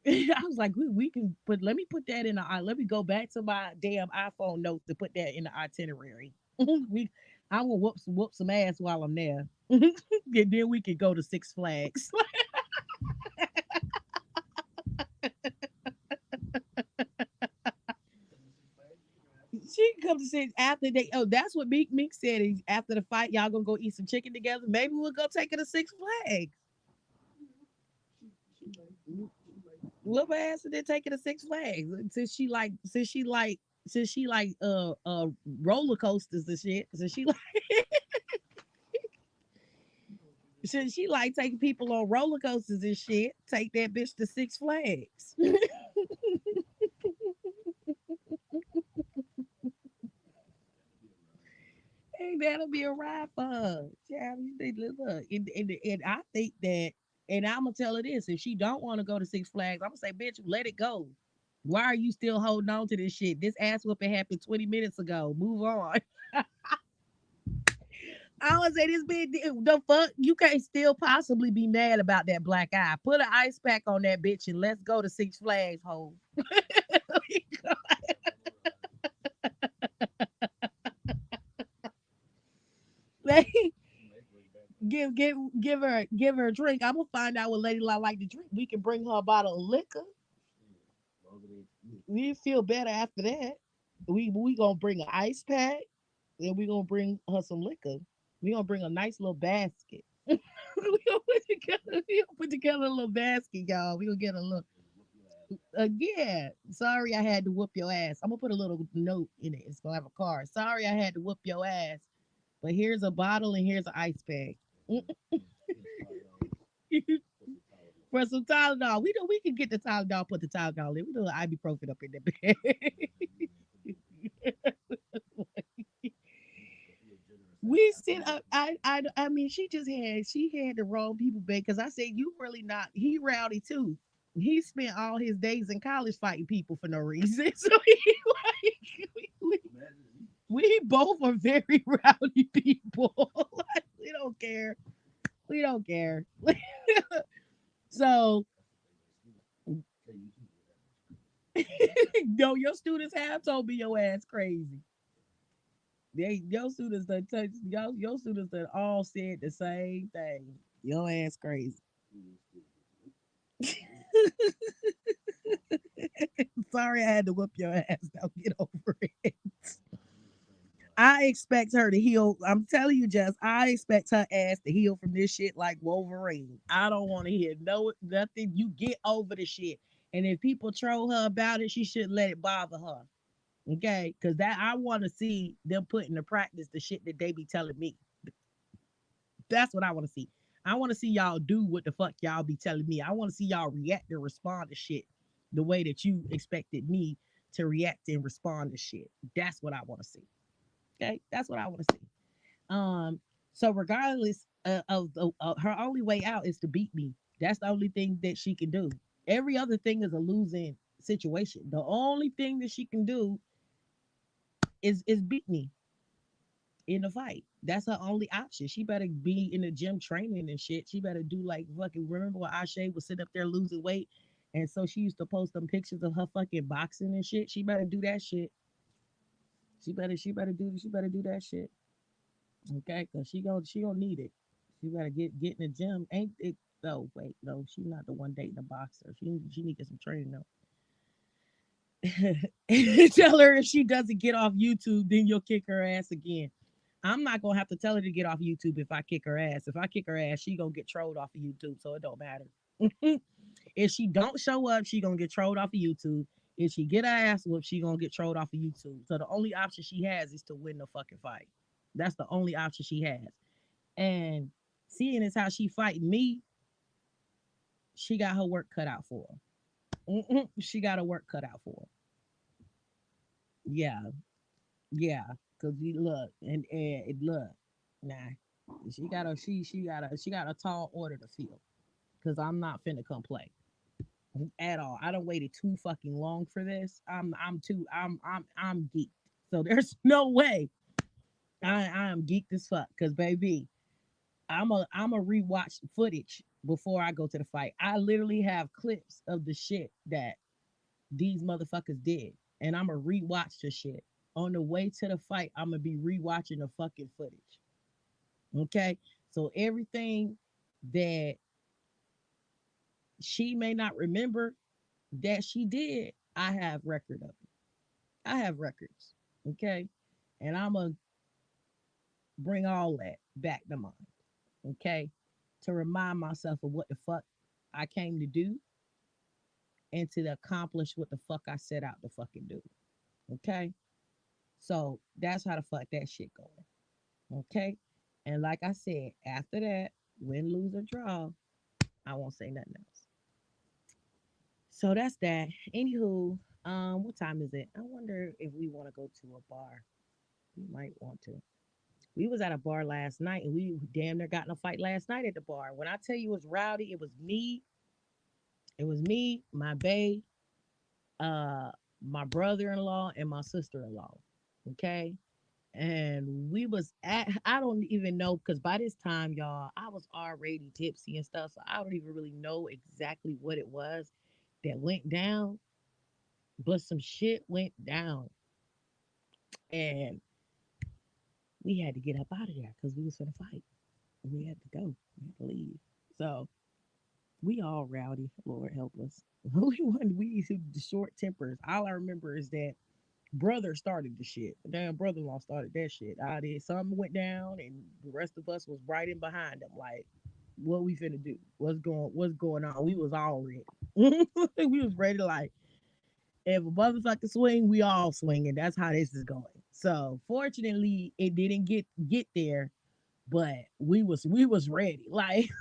I was like, we can put. Let me put that in the. Let me go back to my damn iPhone notes to put that in the itinerary. we, I will whoop some ass while I'm there, and then we can go to Six Flags. She comes to say after they. Oh, that's what Meek said. Is after the fight, y'all gonna go eat some chicken together. Maybe we'll go take her to Six Flags. Whoop her ass and then take her to Six Flags. Since she like roller coasters and shit. Since she like taking people on roller coasters and shit, take that bitch to Six Flags. Hey, that'll be a ride for her. Child, look, and I think that, and I'm gonna tell her this: if she don't want to go to Six Flags, I'm gonna say, bitch, let it go. Why are you still holding on to this shit? This ass whooping happened 20 minutes ago. Move on. I would say this bitch, the fuck, you can't still possibly be mad about that black eye. Put an ice pack on that bitch and let's go to Six Flags, ho. Like, give her a drink. I'm gonna find out what Lady La like to drink. We can bring her a bottle of liquor. We feel better after that. We gonna bring an ice pack and we gonna bring her some liquor. We gonna bring a nice little basket. We gonna put together a little basket, y'all. We gonna get a little. Yeah. Sorry, I had to whoop your ass. I'm gonna put a little note in it. It's gonna have a card. Sorry, I had to whoop your ass. But here's a bottle and here's an ice pack. For some Tylenol. We know we can get the Tylenol, put the Tylenol in. We know ibuprofen up in the bed. We sit up. I mean, she had the wrong people back because I said you really not. He rowdy too. He spent all his days in college fighting people for no reason. So we both are very rowdy people. Like, we don't care. We don't care. So no, your students have told me your ass crazy. Your students that touch your students that all said the same thing. Your ass crazy. Sorry, I had to whoop your ass. Now get over it. I expect her to heal. I'm telling you, Jess, I expect her ass to heal from this shit like Wolverine. I don't want to hear no nothing. You get over the shit. And if people troll her about it, she should let it bother her. Okay? Because that I want to see them put into practice the shit that they be telling me. That's what I want to see. I want to see y'all do what the fuck y'all be telling me. I want to see y'all react and respond to shit the way that you expected me to react and respond to shit. That's what I want to see. Okay? That's what I want to see. Um, so regardless her only way out is to beat me. That's the only thing that she can do. Every other thing is a losing situation. The only thing that she can do is beat me in the fight. That's her only option. She better be in the gym training and shit. She better do like fucking. Remember when Ashe was sitting up there losing weight, and so she used to post them pictures of her fucking boxing and shit. She better do that shit. She better do that shit. Okay, cause she gonna need it. She better get in the gym. Ain't it? Oh wait, no, she's not the one dating a boxer. She need to get some training though. Tell her if she doesn't get off YouTube, then you'll kick her ass again. I'm not gonna have to tell her to get off YouTube if I kick her ass. If I kick her ass, she gonna get trolled off of YouTube, so it don't matter. If she don't show up, she gonna get trolled off of YouTube. If she get her ass whooped, she gonna get trolled off of YouTube. So the only option she has is to win the fucking fight. That's the only option she has. And seeing as how she fighting me, she got her work cut out for her. She got her work cut out for her. Yeah, yeah. Cause you look and look, nah. She got a tall order to fill. Cause I'm not finna come play at all. I don't waited too fucking long for this. I'm geeked. So there's no way I am geeked as fuck. Cause baby, I'm a rewatch footage before I go to the fight. I literally have clips of the shit that these motherfuckers did, and I'm gonna rewatch the shit. On the way to the fight, I'm gonna be rewatching the fucking footage. Okay, so everything that she may not remember that she did, I have record of it. I have records. Okay, and I'm gonna bring all that back to mind. Okay, to remind myself of what the fuck I came to do and to accomplish what the fuck I set out to fucking do. Okay? So that's how the fuck that shit going. Okay? And like I said, after that, win, lose, or draw, I won't say nothing else. So that's that. Anywho, what time is it? I wonder if we want to go to a bar. We might want to. We was at a bar last night and we damn near got in a fight last night at the bar. When I tell you it was rowdy, it was me, my bae, uh, my brother-in-law, and my sister-in-law. Okay. And we was at, I don't even know, because by this time, y'all, I was already tipsy and stuff, so I don't even really know exactly what it was that went down, but some shit went down, and we had to get up out of there because we was gonna fight. We had to go. We had to leave. So we all rowdy. Lord help us. We the short tempers. All I remember is that brother started the shit. The damn brother-in-law started that shit. I did something went down, and the rest of us was right in behind them. Like, what we finna do? What's going on? We was all ready. We was ready. Like, if a motherfucker swing, we all swinging. That's how this is going. So fortunately, it didn't get there, but we was ready. Like,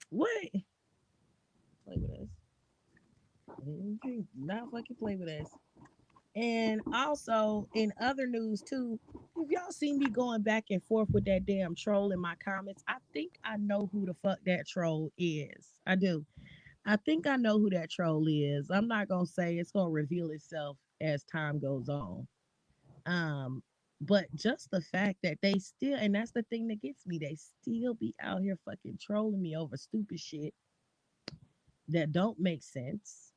what? Play with us? Not fucking play with us. And also in other news too, if y'all see me going back and forth with that damn troll in my comments, I think I know who the fuck that troll is. I do. I think I know who that troll is. I'm not gonna say, it's gonna reveal itself as time goes on. Um, but just the fact that they still, and that's the thing that gets me, they still be out here fucking trolling me over stupid shit that don't make sense.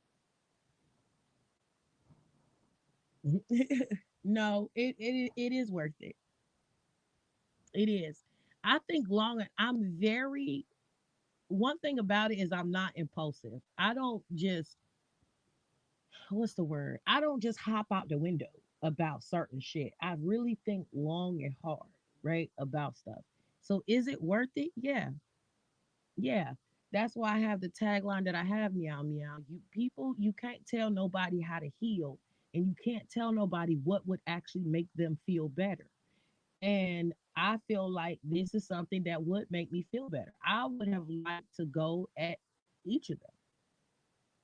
No, it is worth it. It is. I think long. I'm very. One thing about it is I'm not impulsive. I don't just. What's the word? I don't just hop out the window. about certain shit. I really think long and hard, right, about stuff. So is it worth it? Yeah. Yeah. That's why I have the tagline that I have, meow meow. You people, you can't tell nobody how to heal, and you can't tell nobody what would actually make them feel better. And I feel like this is something that would make me feel better. I would have liked to go at each of them.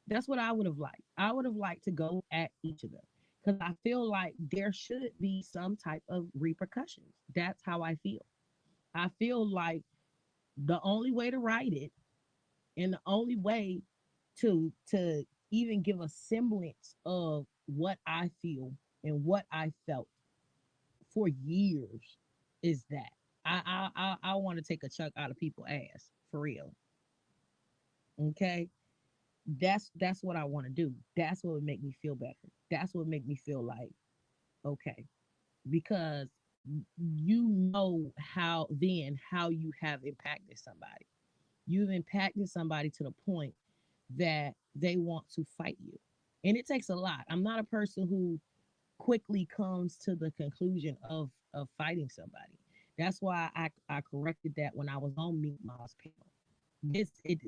That's what I would have liked. I would have liked to go at each of them because I feel like there should be some type of repercussions. That's how I feel. I feel like the only way to write it and the only way to even give a semblance of what I feel and what I felt for years is that I want to take a chunk out of people's ass for real. Okay, that's what I want to do. That's what would make me feel better. That's what would make me feel like okay, because you know how you have impacted somebody. You've impacted somebody to the point that they want to fight you, and it takes a lot. I'm not a person who quickly comes to the conclusion of fighting somebody. That's why I corrected that when I was on Meat Ma's panel. This it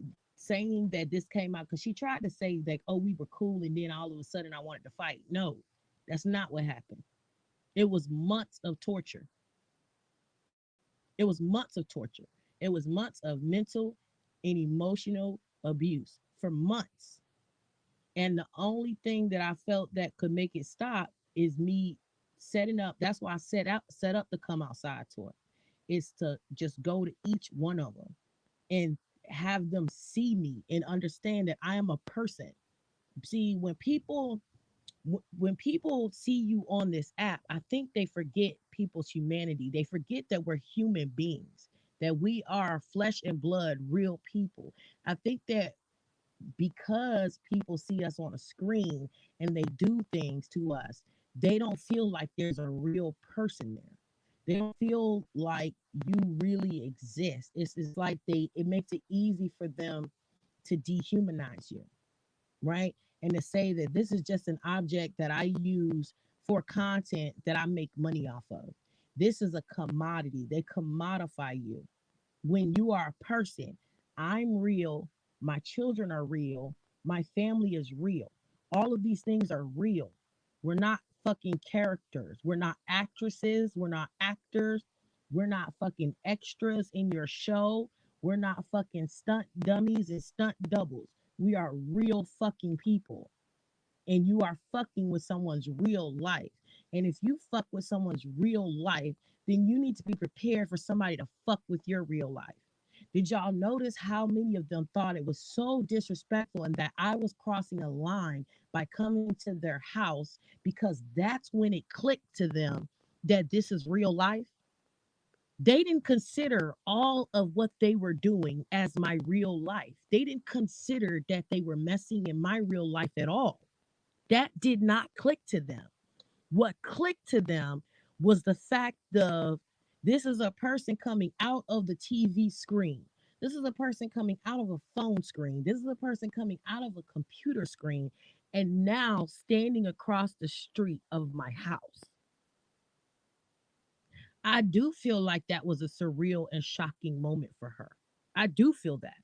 saying that this came out because she tried to say like, oh, we were cool, and then all of a sudden I wanted to fight. No, that's not what happened. It was months of torture. It was months of torture. It was months of mental and emotional abuse for months. And the only thing that I felt that could make it stop is me setting up. That's why I set up the come outside tour. Is to just go to each one of them and have them see me and understand that I am a person. See, when people see you on this app, I think they forget people's humanity. They forget that we're human beings, that we are flesh and blood, real people. I think that because people see us on a screen and they do things to us, they don't feel like there's a real person there. They don't feel like you really exist. It's like it makes it easy for them to dehumanize you, right? And to say that this is just an object that I use for content that I make money off of. This is a commodity. They commodify you when you are a person. I'm real. My children are real. My family is real. All of these things are real. We're not fucking characters. We're not actresses. We're not actors. We're not fucking extras in your show. We're not fucking stunt dummies and stunt doubles. We are real fucking people. And you are fucking with someone's real life. And if you fuck with someone's real life, then you need to be prepared for somebody to fuck with your real life. Did y'all notice how many of them thought it was so disrespectful and that I was crossing a line by coming to their house because that's when it clicked to them that this is real life? They didn't consider all of what they were doing as my real life. They didn't consider that they were messing in my real life at all. That did not click to them. What clicked to them was the fact of this is a person coming out of the TV screen. This is a person coming out of a phone screen. This is a person coming out of a computer screen and now standing across the street of my house. I do feel like that was a surreal and shocking moment for her. I do feel that.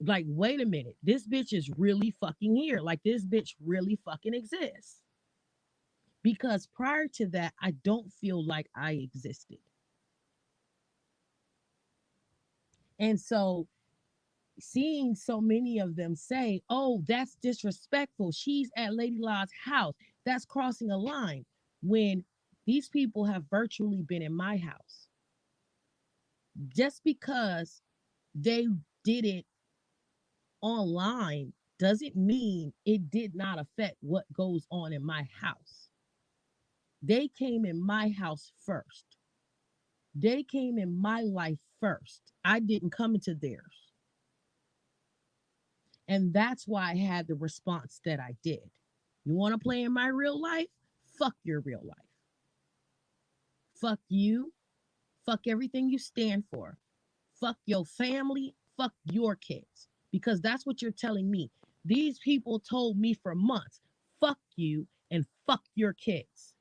Like, wait a minute, this bitch is really fucking here. Like, this bitch really fucking exists. Because prior to that, I don't feel like I existed. And so seeing so many of them say, oh, that's disrespectful. She's at Lady La's house. That's crossing a line. When these people have virtually been in my house. Just because they did it online doesn't mean it did not affect what goes on in my house. They came in my house first. They came in my life first. I didn't come into theirs. And that's why I had the response that I did. You want to play in my real life? Fuck your real life. Fuck you. Fuck everything you stand for. Fuck your family. Fuck your kids. Because that's what you're telling me. These people told me for months, fuck you and fuck your kids.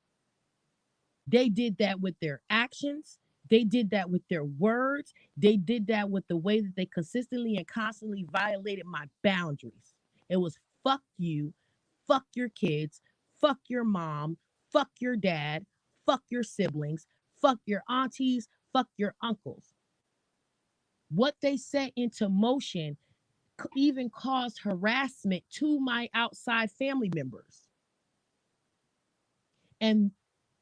They did that with their actions. They did that with their words. They did that with the way that they consistently and constantly violated my boundaries. It was fuck you, fuck your kids, fuck your mom, fuck your dad, fuck your siblings, fuck your aunties, fuck your uncles. What they set into motion even caused harassment to my outside family members. And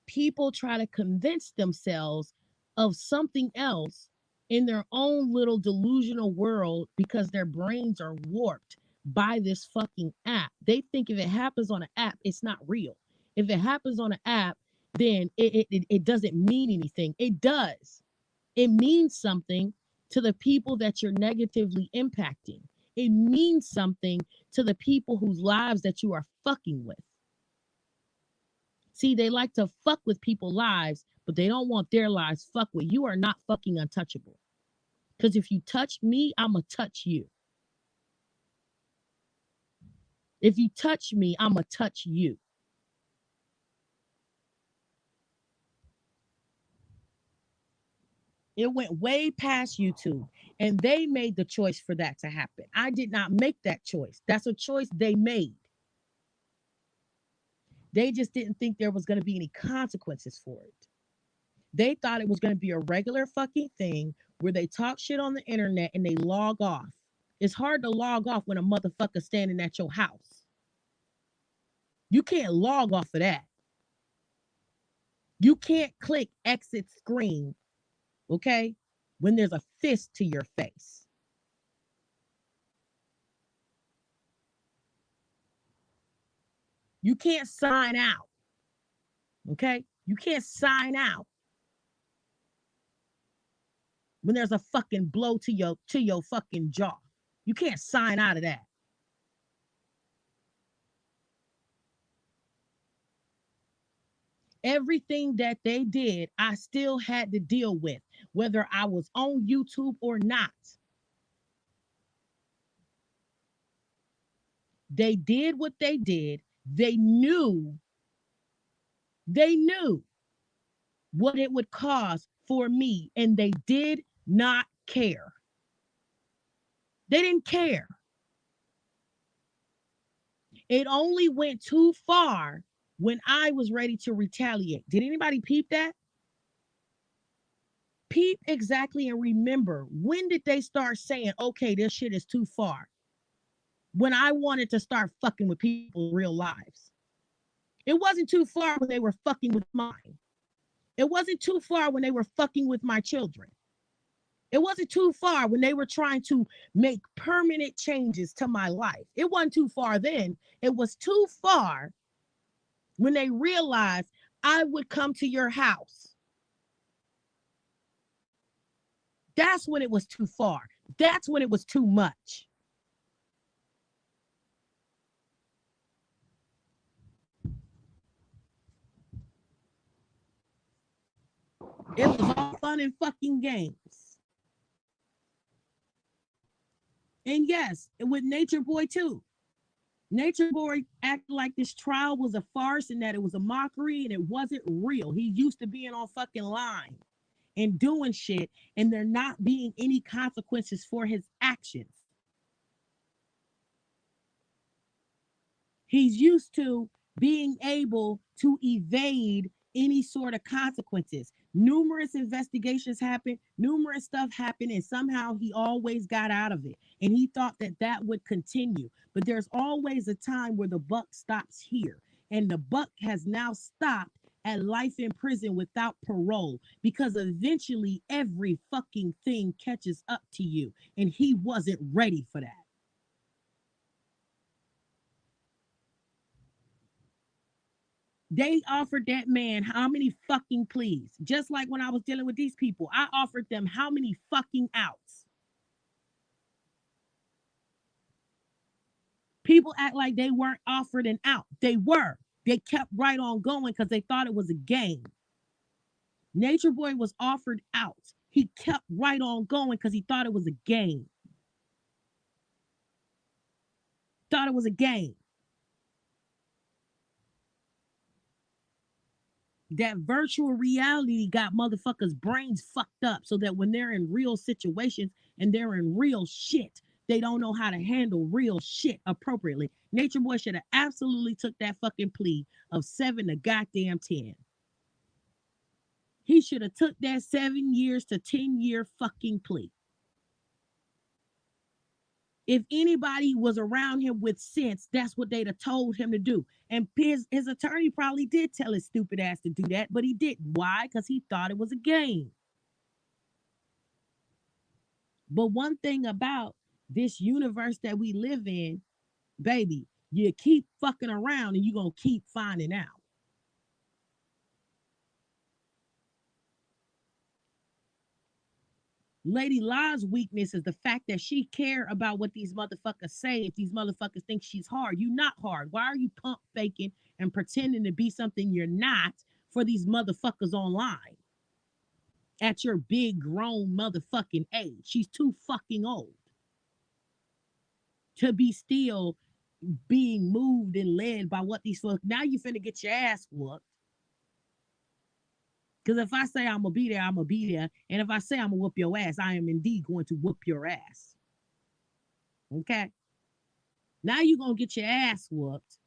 people try to convince themselves of something else in their own little delusional world because their brains are warped by this fucking app. They think if it happens on an app, it's not real. If it happens on an app, then it doesn't mean anything. It does. It means something to the people that you're negatively impacting. It means something to the people whose lives that you are fucking with. See, they like to fuck with people's lives, but they don't want their lives fucked with. You are not fucking untouchable. Because if you touch me, I'm going to touch you. If you touch me, I'm going to touch you. It went way past YouTube, and they made the choice for that to happen. I did not make that choice. That's a choice they made. They just didn't think there was going to be any consequences for it. They thought it was going to be a regular fucking thing where they talk shit on the internet and they log off. It's hard to log off when a motherfucker standing at your house. You can't log off of that. You can't click exit screen, okay, when there's a fist to your face. You can't sign out, okay? You can't sign out when there's a fucking blow to your fucking jaw. You can't sign out of that. Everything that they did, I still had to deal with, whether I was on YouTube or not. They did what they did. They knew what it would cost for me, and they did not care. They didn't care. It only went too far when I was ready to retaliate. Did anybody peep that? Peep exactly and remember, when did they start saying, okay, this shit is too far? When I wanted to start fucking with people's real lives. It wasn't too far when they were fucking with mine. It wasn't too far when they were fucking with my children. It wasn't too far when they were trying to make permanent changes to my life. It wasn't too far then. It was too far when they realized I would come to your house. That's when it was too far. That's when it was too much. It was all fun and fucking games. And yes, with Nature Boy too. Nature Boy acted like this trial was a farce and that it was a mockery and it wasn't real. He used to being on fucking line and doing shit, and there not being any consequences for his actions. He's used to being able to evade any sort of consequences. Numerous investigations happened, numerous stuff happened, and somehow he always got out of it. And he thought that that would continue. But there's always a time where the buck stops here. And the buck has now stopped at life in prison without parole because eventually every fucking thing catches up to you. And he wasn't ready for that. They offered that man how many fucking pleas? Just like when I was dealing with these people, I offered them how many fucking outs? People act like they weren't offered an out. They were. They kept right on going because they thought it was a game. Nature Boy was offered out. He kept right on going because he thought it was a game. Thought it was a game. That virtual reality got motherfuckers' brains fucked up so that when they're in real situations and they're in real shit, they don't know how to handle real shit appropriately. Nature Boy should have absolutely took that fucking plea of 7 to goddamn 10. He should have took that 7 years to 10-year fucking plea. If anybody was around him with sense, that's what they'd have told him to do. And his attorney probably did tell his stupid ass to do that, but he didn't. Why? Because he thought it was a game. But one thing about this universe that we live in, baby, you keep fucking around and you're going to keep finding out. Lady La's weakness is the fact that she care about what these motherfuckers say. If these motherfuckers think she's hard, you not hard. Why are you pump faking and pretending to be something you're not for these motherfuckers online at your big grown motherfucking age? She's too fucking old to be still being moved and led by what these folks. Now you finna get your ass whooped. Because if I say I'm gonna be there, I'm gonna be there. And if I say I'm gonna whoop your ass, I am indeed going to whoop your ass. Okay? Now you gonna get your ass whooped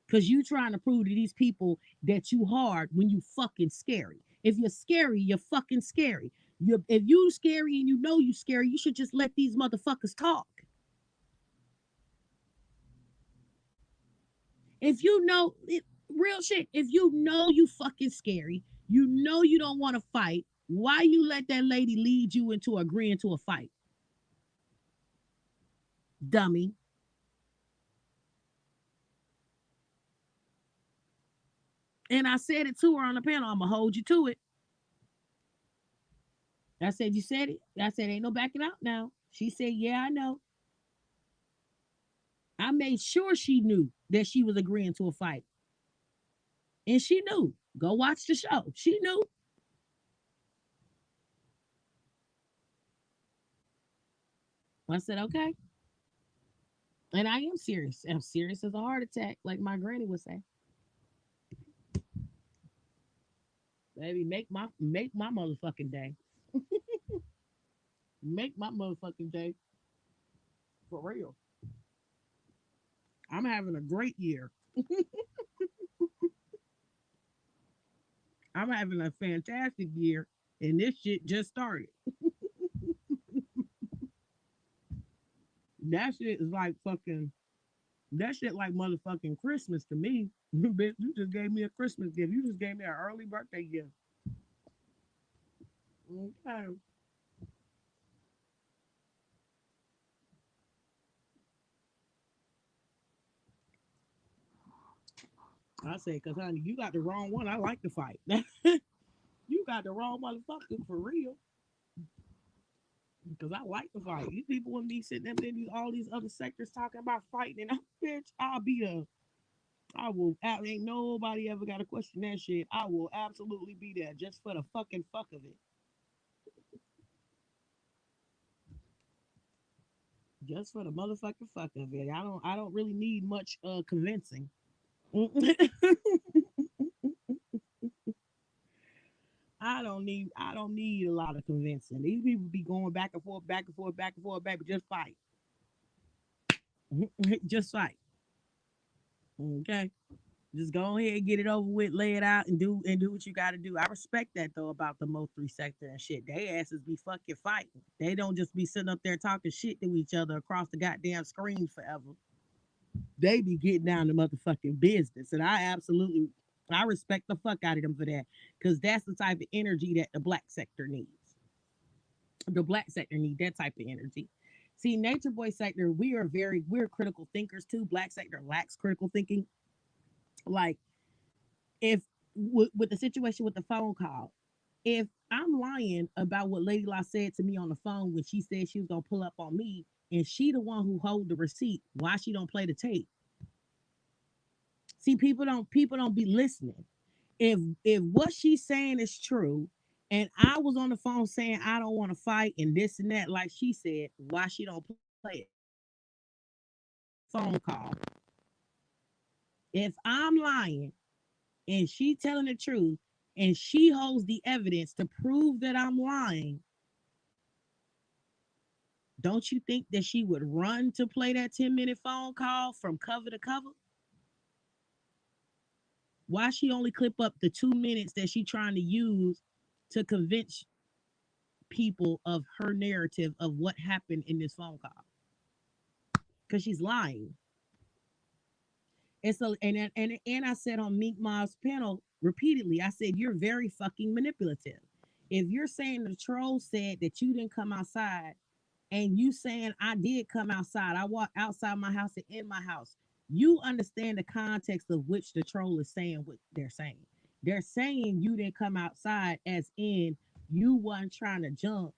because you trying to prove to these people that you hard when you fucking scary. If you're scary, you're fucking scary. If you scary and you know you scary, you should just let these motherfuckers talk. If you know it, real shit, if you know you fucking scary, you know you don't want to fight, why you let that lady lead you into agreeing to a fight? Dummy. And I said it to her on the panel. I'm gonna hold you to it. I said, you said it. I said, ain't no backing out now. She said, yeah, I know. I made sure she knew that she was agreeing to a fight. And she knew. Go watch the show. She knew. I said, okay. And I am serious. I'm serious as a heart attack, like my granny would say. Baby, make my motherfucking day. Make my motherfucking day. For real. I'm having a great year. I'm having a fantastic year. And this shit just started. That shit is like fucking that shit like motherfucking Christmas to me. Bitch, you just gave me a Christmas gift. You just gave me an early birthday gift. Okay. I say, cause honey, you got the wrong one. I like to fight. You got the wrong motherfucker for real. Because I like to fight. These people want me sitting up in all these other sectors talking about fighting, and I'm bitch, I'll be there. I will. Ain't nobody ever got to question that shit. I will absolutely be there just for the fucking fuck of it. Just for the motherfucking fuck of it. I don't really need much convincing. I don't need a lot of convincing. These people be going back and forth, back and forth, back and forth, baby. Just fight. Just fight. Okay. Just go ahead and get it over with, lay it out, and do what you gotta do. I respect that though about the Mo three sector and shit. They asses be fucking fighting. They don't just be sitting up there talking shit to each other across the goddamn screen forever. They be getting down to motherfucking business. And I respect the fuck out of them for that. Cause that's the type of energy that the black sector needs. The black sector need that type of energy. See, nature boy sector, we're critical thinkers too. Black sector lacks critical thinking. Like if with the situation with the phone call, if I'm lying about what Lady Law said to me on the phone when she said she was gonna pull up on me, and she the one who hold the receipt, why she don't play the tape? See, people don't be listening. If what she's saying is true, and I was on the phone saying I don't want to fight and this and that, like she said, why she don't play it? Phone call. If I'm lying and she telling the truth, and she holds the evidence to prove that I'm lying, don't you think that she would run to play that 10-minute phone call from cover to cover? Why she only clip up the 2 minutes that she trying to use to convince people of her narrative of what happened in this phone call? Because she's lying. And so, and I said on Meek Ma's panel repeatedly, I said, you're very fucking manipulative. If you're saying the troll said that you didn't come outside, and you saying I did come outside, I walked outside my house and in my house, you understand the context of which the troll is saying what they're saying. They're saying you didn't come outside, as in you wasn't trying to jump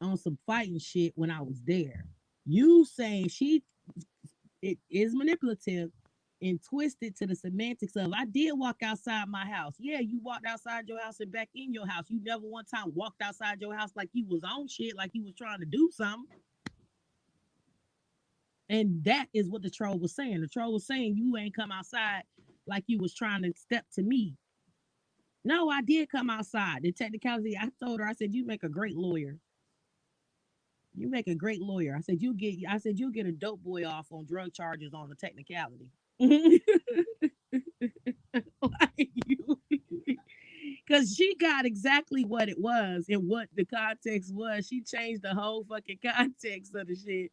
on some fighting shit when I was there. You saying she it is manipulative and twisted to the semantics of I did walk outside my house. Yeah, you walked outside your house and back in your house. You never one time walked outside your house like you was on shit, like you was trying to do something. And that is what the troll was saying. The troll was saying you ain't come outside like you was trying to step to me. No, I did come outside. The technicality, I told her, I said, you make a great lawyer. You make a great lawyer. I said you'll get a dope boy off on drug charges on the technicality. Like you, because she got exactly what it was and what the context was. She changed the whole fucking context of the shit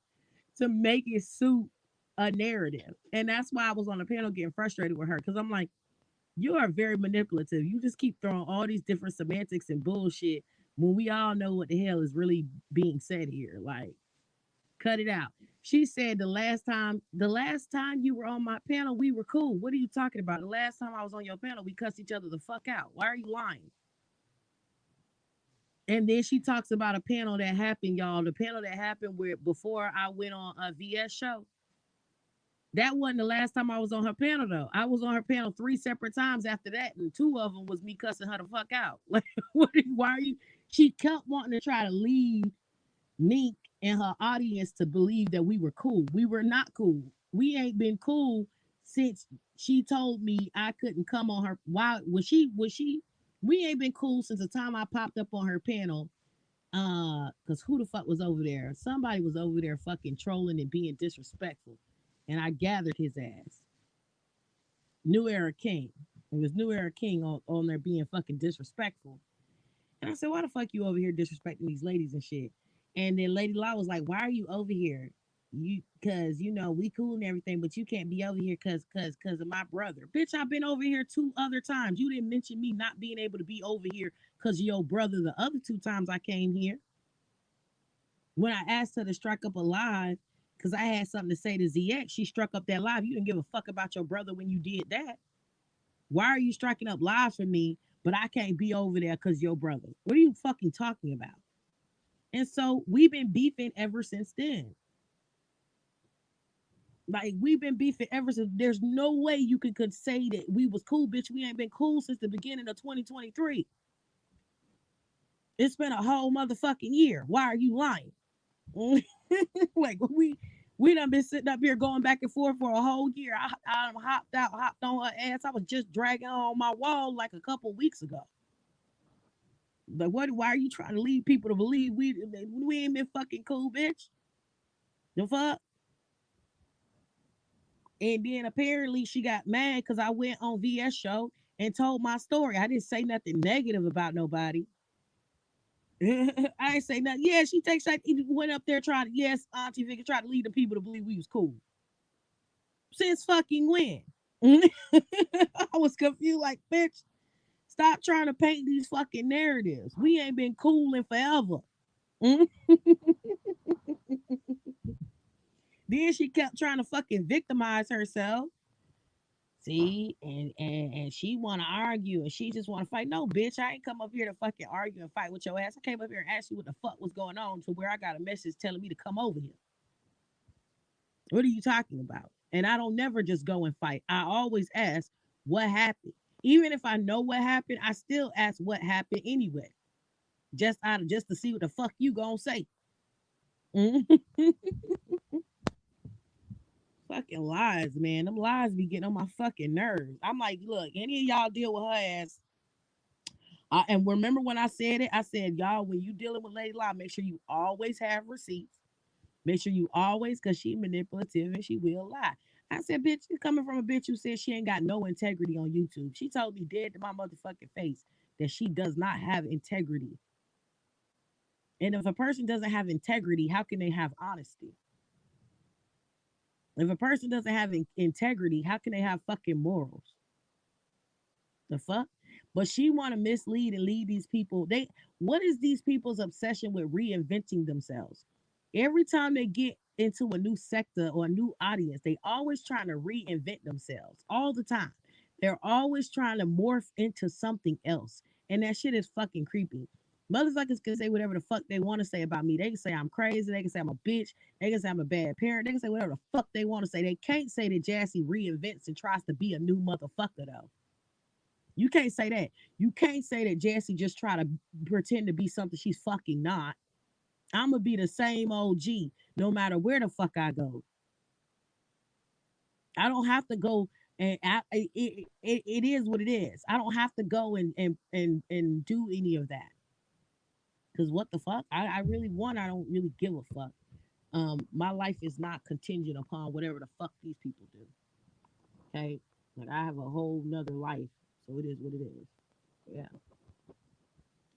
to make it suit a narrative. And that's why I was on the panel getting frustrated with her because I'm like, you are very manipulative. You just keep throwing all these different semantics and bullshit when we all know what the hell is really being said here. Like, cut it out. She said the last time you were on my panel, we were cool. What are you talking about? The last time I was on your panel, we cussed each other the fuck out. Why are you lying? And then she talks about a panel that happened, y'all. The panel that happened where before I went on a VS show. That wasn't the last time I was on her panel though. I was on her panel 3 separate times after that, and 2 of them was me cussing her the fuck out. Like, why are you? She kept wanting to try to lead Mink and her audience to believe that we were cool. We were not cool. We ain't been cool since she told me I couldn't come on her. Why was she? Was she? We ain't been cool since the time I popped up on her panel. Cause who the fuck was over there? Somebody was over there fucking trolling and being disrespectful, and I gathered his ass. New Era King. It was New Era King on there being fucking disrespectful. And I said, why the fuck you over here disrespecting these ladies and shit? And then Lady Law was like, why are you over here? Cause we cool and everything, but you can't be over here cause of my brother. Bitch, I've been over here 2 other times. You didn't mention me not being able to be over here cause of your brother the other 2 times I came here. When I asked her to strike up a live, because I had something to say to ZX, she struck up that live. You didn't give a fuck about your brother when you did that. Why are you striking up live for me, but I can't be over there because your brother? What are you fucking talking about? And so we've been beefing ever since then. Like we've been beefing ever since. There's no way you could say that we was cool, bitch. We ain't been cool since the beginning of 2023. It's been a whole motherfucking year. Why are you lying? Like we done been sitting up here going back and forth for a whole year. I hopped on her ass. I was just dragging her on my wall like a couple weeks ago. Like what? Why are you trying to lead people to believe we ain't been fucking cool, bitch? The fuck? And then apparently she got mad because I went on VS show and told my story. I didn't say nothing negative about nobody. I ain't say nothing. Yeah, she takes like went up there trying to Auntie Vicky tried to lead the people to believe we was cool. Since fucking when? I was confused, like, bitch, stop trying to paint these fucking narratives. We ain't been cool in forever. Then she kept trying to fucking victimize herself. See, and she want to argue and she just want to fight. No, bitch, I ain't come up here to fucking argue and fight with your ass. I came up here and asked you what the fuck was going on to where I got a message telling me to come over here. What are you talking about? And I don't never just go and fight. I always ask what happened. Even if I know what happened, I still ask what happened anyway. Just to see what the fuck you gonna say. Fucking lies, man. Them lies be getting on my fucking nerves. I'm like, look, any of y'all deal with her ass, And remember when I said it, I said, y'all, when you dealing with Lady Law, make sure you always have receipts. Make sure you always, because she manipulative and she will lie. I said, bitch, you coming from a bitch who said she ain't got no integrity on YouTube. She told me dead to my motherfucking face that she does not have integrity. And if a person doesn't have integrity, how can they have honesty? If a person doesn't have integrity, how can they have fucking morals? The fuck? But she want to mislead and lead these people. What is these people's obsession with reinventing themselves? Every time they get into a new sector or a new audience, they always trying to reinvent themselves all the time. They're always trying to morph into something else. And that shit is fucking creepy. Motherfuckers can say whatever the fuck they want to say about me. They can say I'm crazy. They can say I'm a bitch. They can say I'm a bad parent. They can say whatever the fuck they want to say. They can't say that Jassy reinvents and tries to be a new motherfucker though. You can't say that. You can't say that Jessie just try to pretend to be something she's fucking not. I'm gonna be the same OG no matter where the fuck I go. I don't have to go and it is what it is. I don't have to go and do any of that. Cause what the fuck? I really want. I don't really give a fuck. My life is not contingent upon whatever the fuck these people do. Okay, like I have a whole nother life, so it is what it is. Yeah.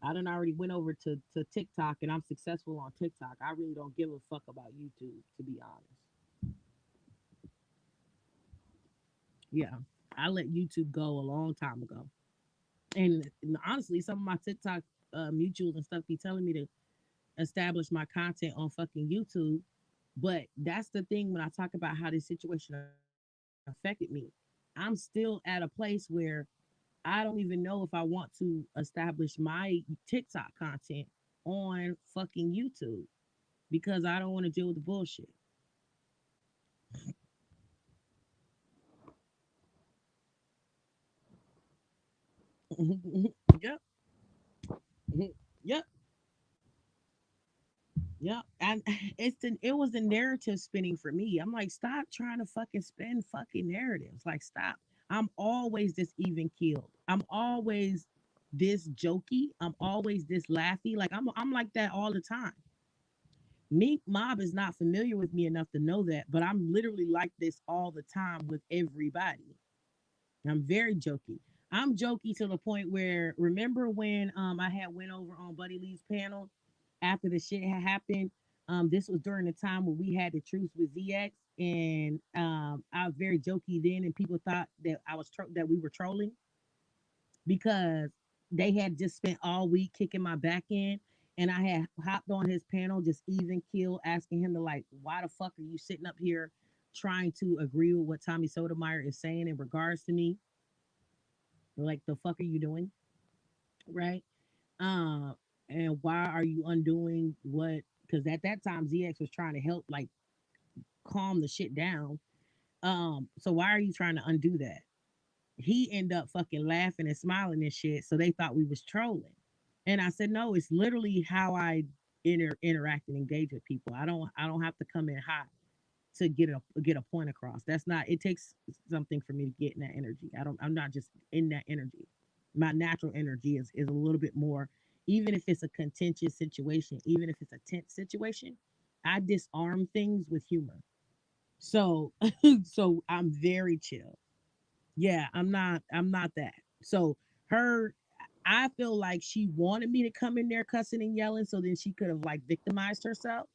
I done already went over to TikTok and I'm successful on TikTok. I really don't give a fuck about YouTube, to be honest. Yeah. I let YouTube go a long time ago. And honestly, some of my TikTok mutuals and stuff be telling me to establish my content on fucking YouTube. But that's the thing when I talk about how this situation affected me. I'm still at a place where I don't even know if I want to establish my TikTok content on fucking YouTube because I don't want to deal with the bullshit. Yep. Yep. Yep. And it was the narrative spinning for me. I'm like, stop trying to fucking spin fucking narratives. Like, stop. I'm always this even keeled. I'm always this jokey. I'm always this laughy. Like I'm like that all the time. Mink Mob is not familiar with me enough to know that, but I'm literally like this all the time with everybody. I'm very jokey. I'm jokey to the point where remember when I had went over on Buddy Lee's panel after the shit had happened. This was during the time when we had the truce with ZX, and I was very jokey then, and people thought that that we were trolling because they had just spent all week kicking my back in, and I had hopped on his panel just even kill, asking him to like, why the fuck are you sitting up here trying to agree with what Tommy Sotomayor is saying in regards to me? Like, the fuck are you doing? Right? Um, and why are you undoing what? Because at that time, ZX was trying to help, like, calm the shit down. So why are you trying to undo that? He ended up fucking laughing and smiling and shit, so they thought we was trolling. And I said, no, it's literally how I interact and engage with people. I don't have to come in hot to get a point across. That's not. It takes something for me to get in that energy. I'm not just in that energy. My natural energy is a little bit more. Even if it's a contentious situation, even if it's a tense situation, I disarm things with humor. So so I'm very chill. Yeah, I'm not that. So her I feel like she wanted me to come in there cussing and yelling so then she could have like victimized herself.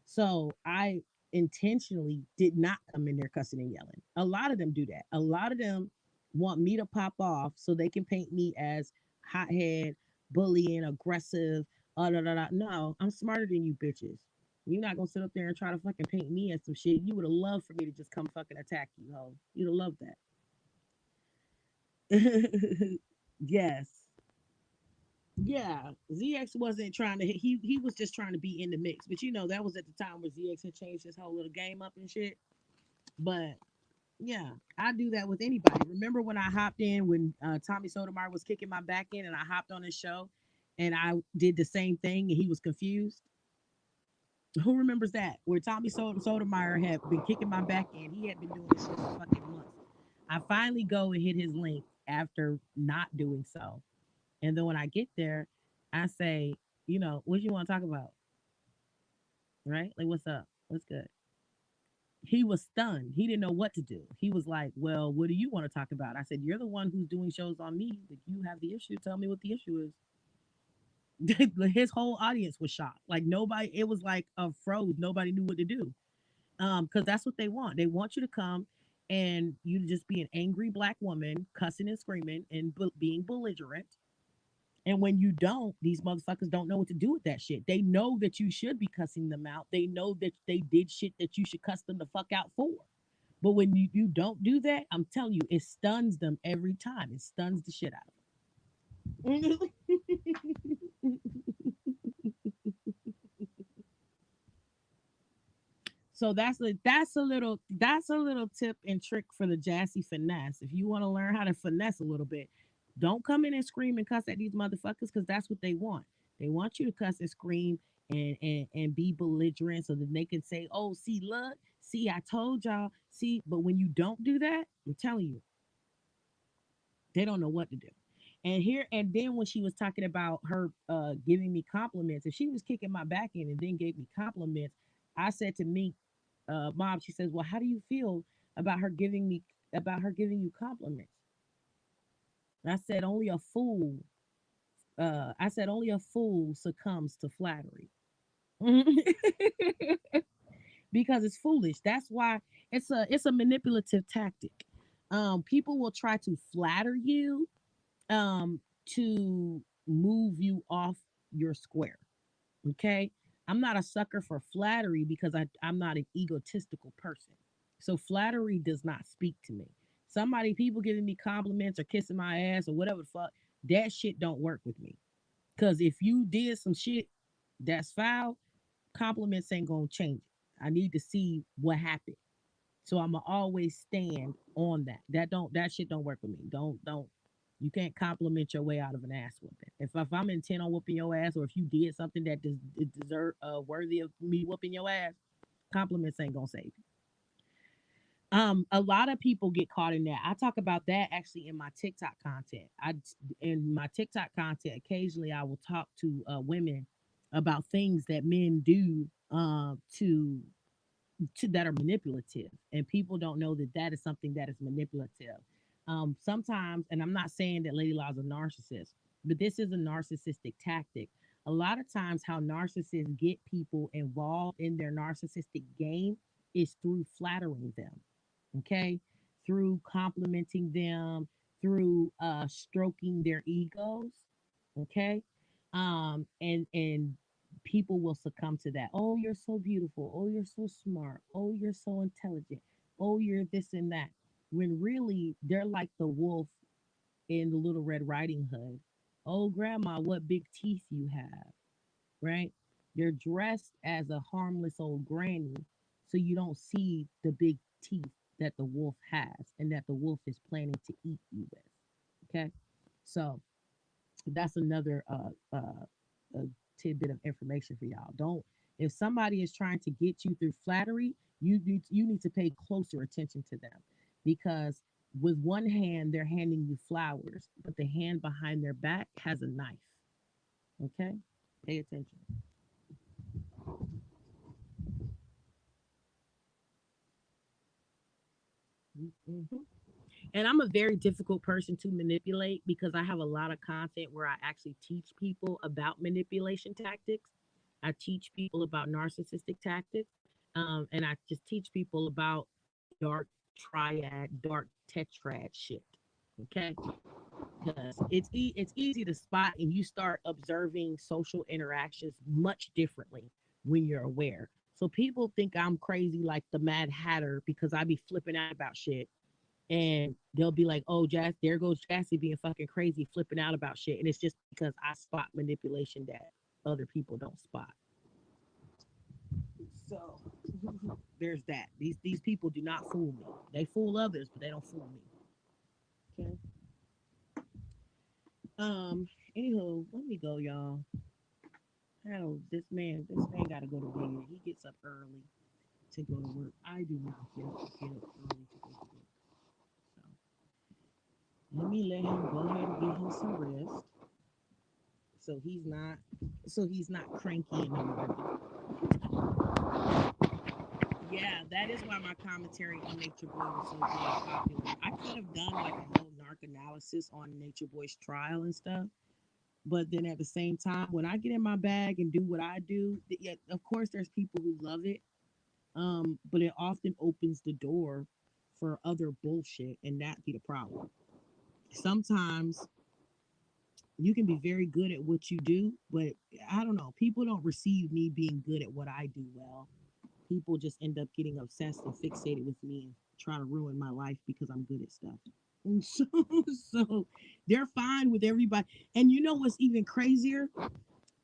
So I intentionally did not come in there cussing and yelling. A lot of them do that. A lot of them want me to pop off so they can paint me as hothead, bullying, aggressive. Da, da, da. No, I'm smarter than you bitches. You're not gonna sit up there and try to fucking paint me as some shit. You would have loved for me to just come fucking attack you, ho. You'd have loved that. Yes. Yeah, ZX wasn't trying to. He was just trying to be in the mix. But that was at the time where ZX had changed his whole little game up and shit. But yeah, I do that with anybody. Remember when I hopped in when Tommy Sotomayor was kicking my back in, and I hopped on his show, and I did the same thing, and he was confused. Who remembers that? Where Tommy Sotomayor had been kicking my back in. He had been doing this shit for fucking months. I finally go and hit his link after not doing so. And then when I get there, I say, what do you want to talk about? Right? Like, what's up? What's good? He was stunned. He didn't know what to do. He was like, well, what do you want to talk about? I said, you're the one who's doing shows on me. If you have the issue, tell me what the issue is. His whole audience was shocked. Like, nobody, it was like a froze. Nobody knew what to do. Because that's what they want. They want you to come and you to just be an angry black woman, cussing and screaming and being belligerent. And when you don't, these motherfuckers don't know what to do with that shit. They know that you should be cussing them out. They know that they did shit that you should cuss them the fuck out for. But when you don't do that, I'm telling you, it stuns them every time. It stuns the shit out of them. So that's a little tip and trick for the Jassy finesse. If you want to learn how to finesse a little bit, don't come in and scream and cuss at these motherfuckers because that's what they want. They want you to cuss and scream and be belligerent so that they can say, "Oh, see, look, see, I told y'all, see." But when you don't do that, I'm telling you, they don't know what to do. And then when she was talking about her giving me compliments, if she was kicking my back in and then gave me compliments, I said to me, Mom, she says, well, how do you feel about her giving me about her giving you compliments? And I said only a fool succumbs to flattery. Because it's foolish. That's why it's a manipulative tactic. People will try to flatter you to move you off your square. Okay. I'm not a sucker for flattery because I'm not an egotistical person. So flattery does not speak to me. People giving me compliments or kissing my ass or whatever the fuck, that shit don't work with me. Because if you did some shit that's foul, compliments ain't gonna change it. I need to see what happened. So I'ma always stand on that. That shit don't work with me. Don't you can't compliment your way out of an ass whooping. If I'm intent on whooping your ass, or if you did something that deserve worthy of me whooping your ass, compliments ain't gonna save you. A lot of people get caught in that. I talk about that actually in my TikTok content. In my TikTok content, occasionally I will talk to women about things that men do that are manipulative, and people don't know that that is something that is manipulative. Sometimes, and I'm not saying that Lady Law's a narcissist, but this is a narcissistic tactic. A lot of times, how narcissists get people involved in their narcissistic game is through flattering them, okay, through complimenting them, through stroking their egos, okay, and people will succumb to that. Oh, you're so beautiful. Oh, you're so smart. Oh, you're so intelligent. Oh, you're this and that. When really they're like the wolf in the Little Red Riding Hood. Oh, grandma, what big teeth you have, right? They're dressed as a harmless old granny, so you don't see the big teeth that the wolf has and that the wolf is planning to eat you with. Okay, so that's another tidbit of information for y'all. Don't If somebody is trying to get you through flattery, you need to pay closer attention to them because with one hand they're handing you flowers, but the hand behind their back has a knife. Okay, pay attention. Mhm. And I'm a very difficult person to manipulate because I have a lot of content where I actually teach people about manipulation tactics. I teach people about narcissistic tactics. And I just teach people about dark triad, dark tetrad shit. Okay. Because it's easy to spot and you start observing social interactions much differently when you're aware. So people think I'm crazy like the Mad Hatter because I be flipping out about shit, and they'll be like, "Oh, there goes Jassy being fucking crazy, flipping out about shit," and it's just because I spot manipulation that other people don't spot. So there's that. These people do not fool me. They fool others, but they don't fool me. Okay. Um. Anywho, let me go, y'all. I don't. This man got to go to bed. He gets up early to go to work. I do not get up early to go to work. So let me let him go ahead and get him some rest. So he's not cranky anymore. Yeah, that is why my commentary on Nature Boy was so damn popular. I could have done like a whole narc analysis on Nature Boy's trial and stuff, but then at the same time, when I get in my bag and do what I do, yeah, of course there's people who love it, but it often opens the door for other bullshit, and that be the problem. Sometimes you can be very good at what you do, but I don't know, people don't receive me being good at what I do well. People just end up getting obsessed and fixated with me and try to ruin my life because I'm good at stuff. And so, so they're fine with everybody. And you know what's even crazier?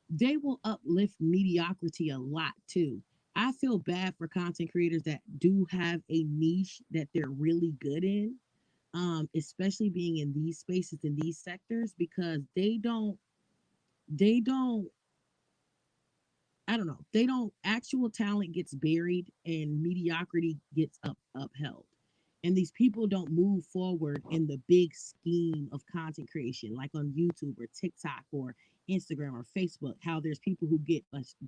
They will uplift mediocrity a lot too. I feel bad for content creators that do have a niche that they're really good in, especially being in these spaces in these sectors because they don't I don't know. They don't actual talent gets buried and mediocrity gets upheld. And these people don't move forward in the big scheme of content creation, like on YouTube or TikTok or Instagram or Facebook. How there's people who get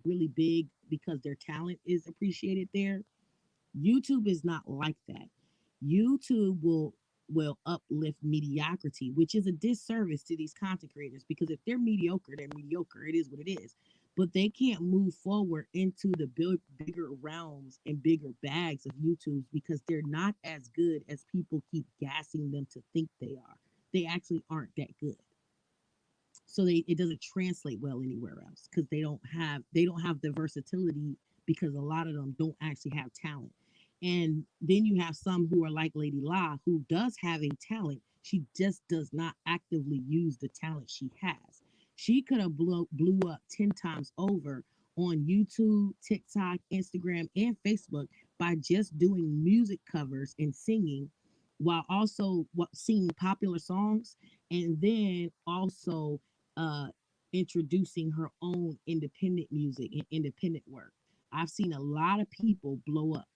really big because their talent is appreciated there. YouTube is not like that. YouTube will uplift mediocrity, which is a disservice to these content creators because if they're mediocre, they're mediocre. It is what it is. But they can't move forward into the bigger realms and bigger bags of YouTube because they're not as good as people keep gassing them to think they are. They actually aren't that good, so it doesn't translate well anywhere else because they don't have the versatility because a lot of them don't actually have talent. And then you have some who are like Lady La who does have a talent, she just does not actively use the talent she has. She could have blew up 10 times over on YouTube, TikTok, Instagram, and Facebook by just doing music covers and singing while also singing popular songs, and then also uh, introducing her own independent music and independent work. I've seen a lot of people blow up,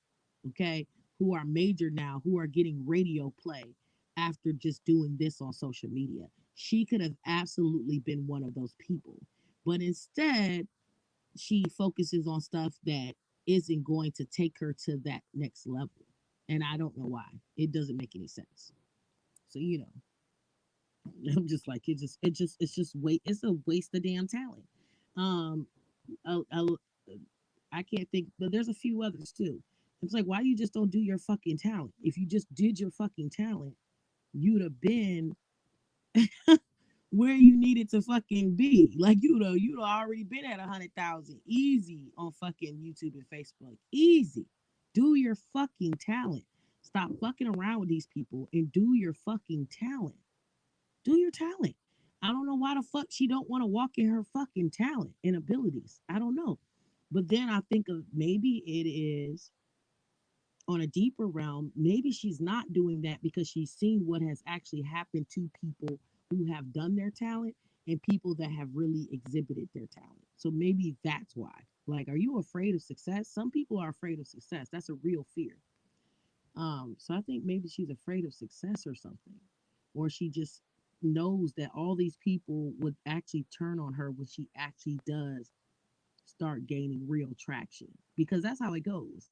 okay, who are major now, who are getting radio play after just doing this on social media. She could have absolutely been one of those people. But instead, she focuses on stuff that isn't going to take her to that next level. And I don't know why. It doesn't make any sense. So, I'm just like it's a waste of damn talent. Um, I, I, I can't think, but there's a few others too. It's like why you just don't do your fucking talent? If you just did your fucking talent, you'd have been where you needed to fucking be. Like you'd already been at 100,000 easy on fucking YouTube and Facebook. Easy. Do your fucking talent. Stop fucking around with these people and do your fucking talent. Do your talent. I don't know why the fuck she don't want to walk in her fucking talent and abilities. I don't know. But then I think of maybe it is on a deeper realm. Maybe she's not doing that because she's seen what has actually happened to people who have done their talent and people that have really exhibited their talent. So maybe that's why. Like, are you afraid of success? Some people are afraid of success. That's a real fear. So I think maybe she's afraid of success or something, or she just knows that all these people would actually turn on her when she actually does start gaining real traction, because that's how it goes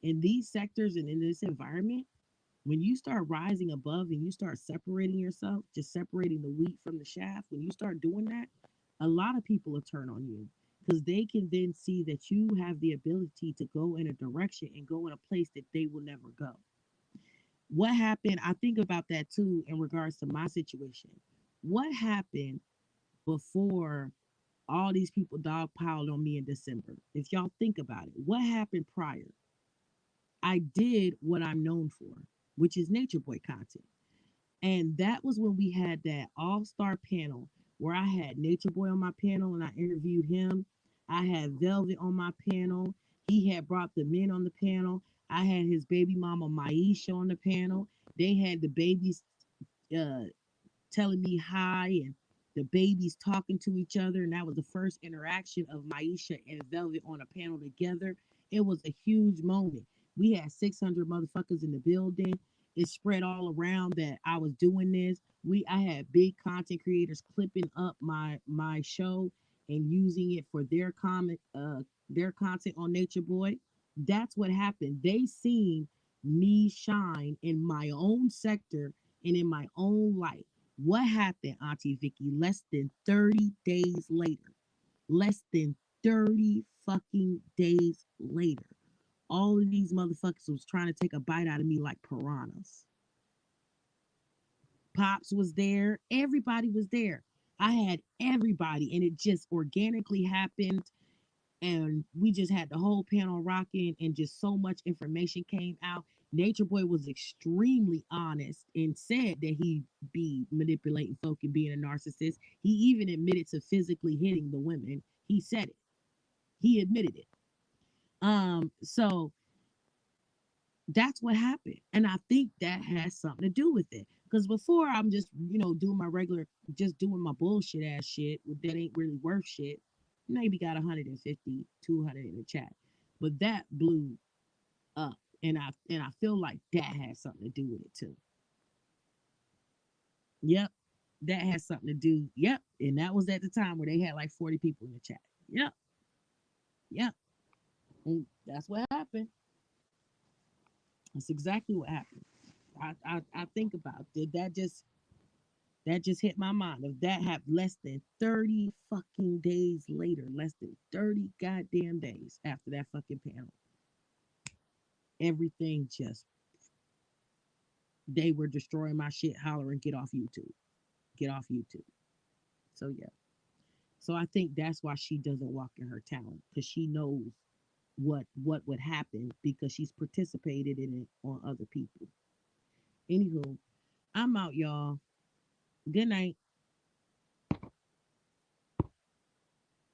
in these sectors and in this environment. When you start rising above and you start separating yourself, just separating the wheat from the chaff, when you start doing that, a lot of people will turn on you because they can then see that you have the ability to go in a direction and go in a place that they will never go. What happened? I think about that too in regards to my situation. What happened before all these people dogpiled on me in December? If y'all think about it, what happened prior? I did what I'm known for, which is Nature Boy content. And that was when we had that all star panel where I had Nature Boy on my panel and I interviewed him. I had Velvet on my panel. He had brought the men on the panel. I had his baby mama Maisha on the panel. They had the babies uh, telling me hi and the babies talking to each other. And that was the first interaction of Maisha and Velvet on a panel together. It was a huge moment. We had 600 motherfuckers in the building. It spread all around that I was doing this. I had big content creators clipping up my show and using it for their content on Nature Boy. That's what happened. They seen me shine in my own sector and in my own light. What happened, Auntie Vicky? Less than 30 days later. Less than 30 fucking days later. All of these motherfuckers was trying to take a bite out of me like piranhas. Pops was there. Everybody was there. I had everybody, and it just organically happened. And we just had the whole panel rocking, and just so much information came out. Nature Boy was extremely honest and said that he be manipulating folk and being a narcissist. He even admitted to physically hitting the women. He said it. He admitted it. So that's what happened. And I think that has something to do with it. Because before I'm just, doing my regular, just doing my bullshit ass shit that ain't really worth shit. Maybe got 150, 200 in the chat. But that blew up. And I feel like that has something to do with it too. Yep. That has something to do. Yep. And that was at the time where they had like 40 people in the chat. Yep. Yep. And that's what happened. That's exactly what happened. I think about did that just hit my mind. If that happened less than 30 fucking days later, less than 30 goddamn days after that fucking panel, everything just, they were destroying my shit, hollering, get off YouTube. Get off YouTube. So, yeah. So I think that's why she doesn't walk in her talent, because she knows what would happen because she's participated in it on other people. Anywho, I'm out, y'all. Good night.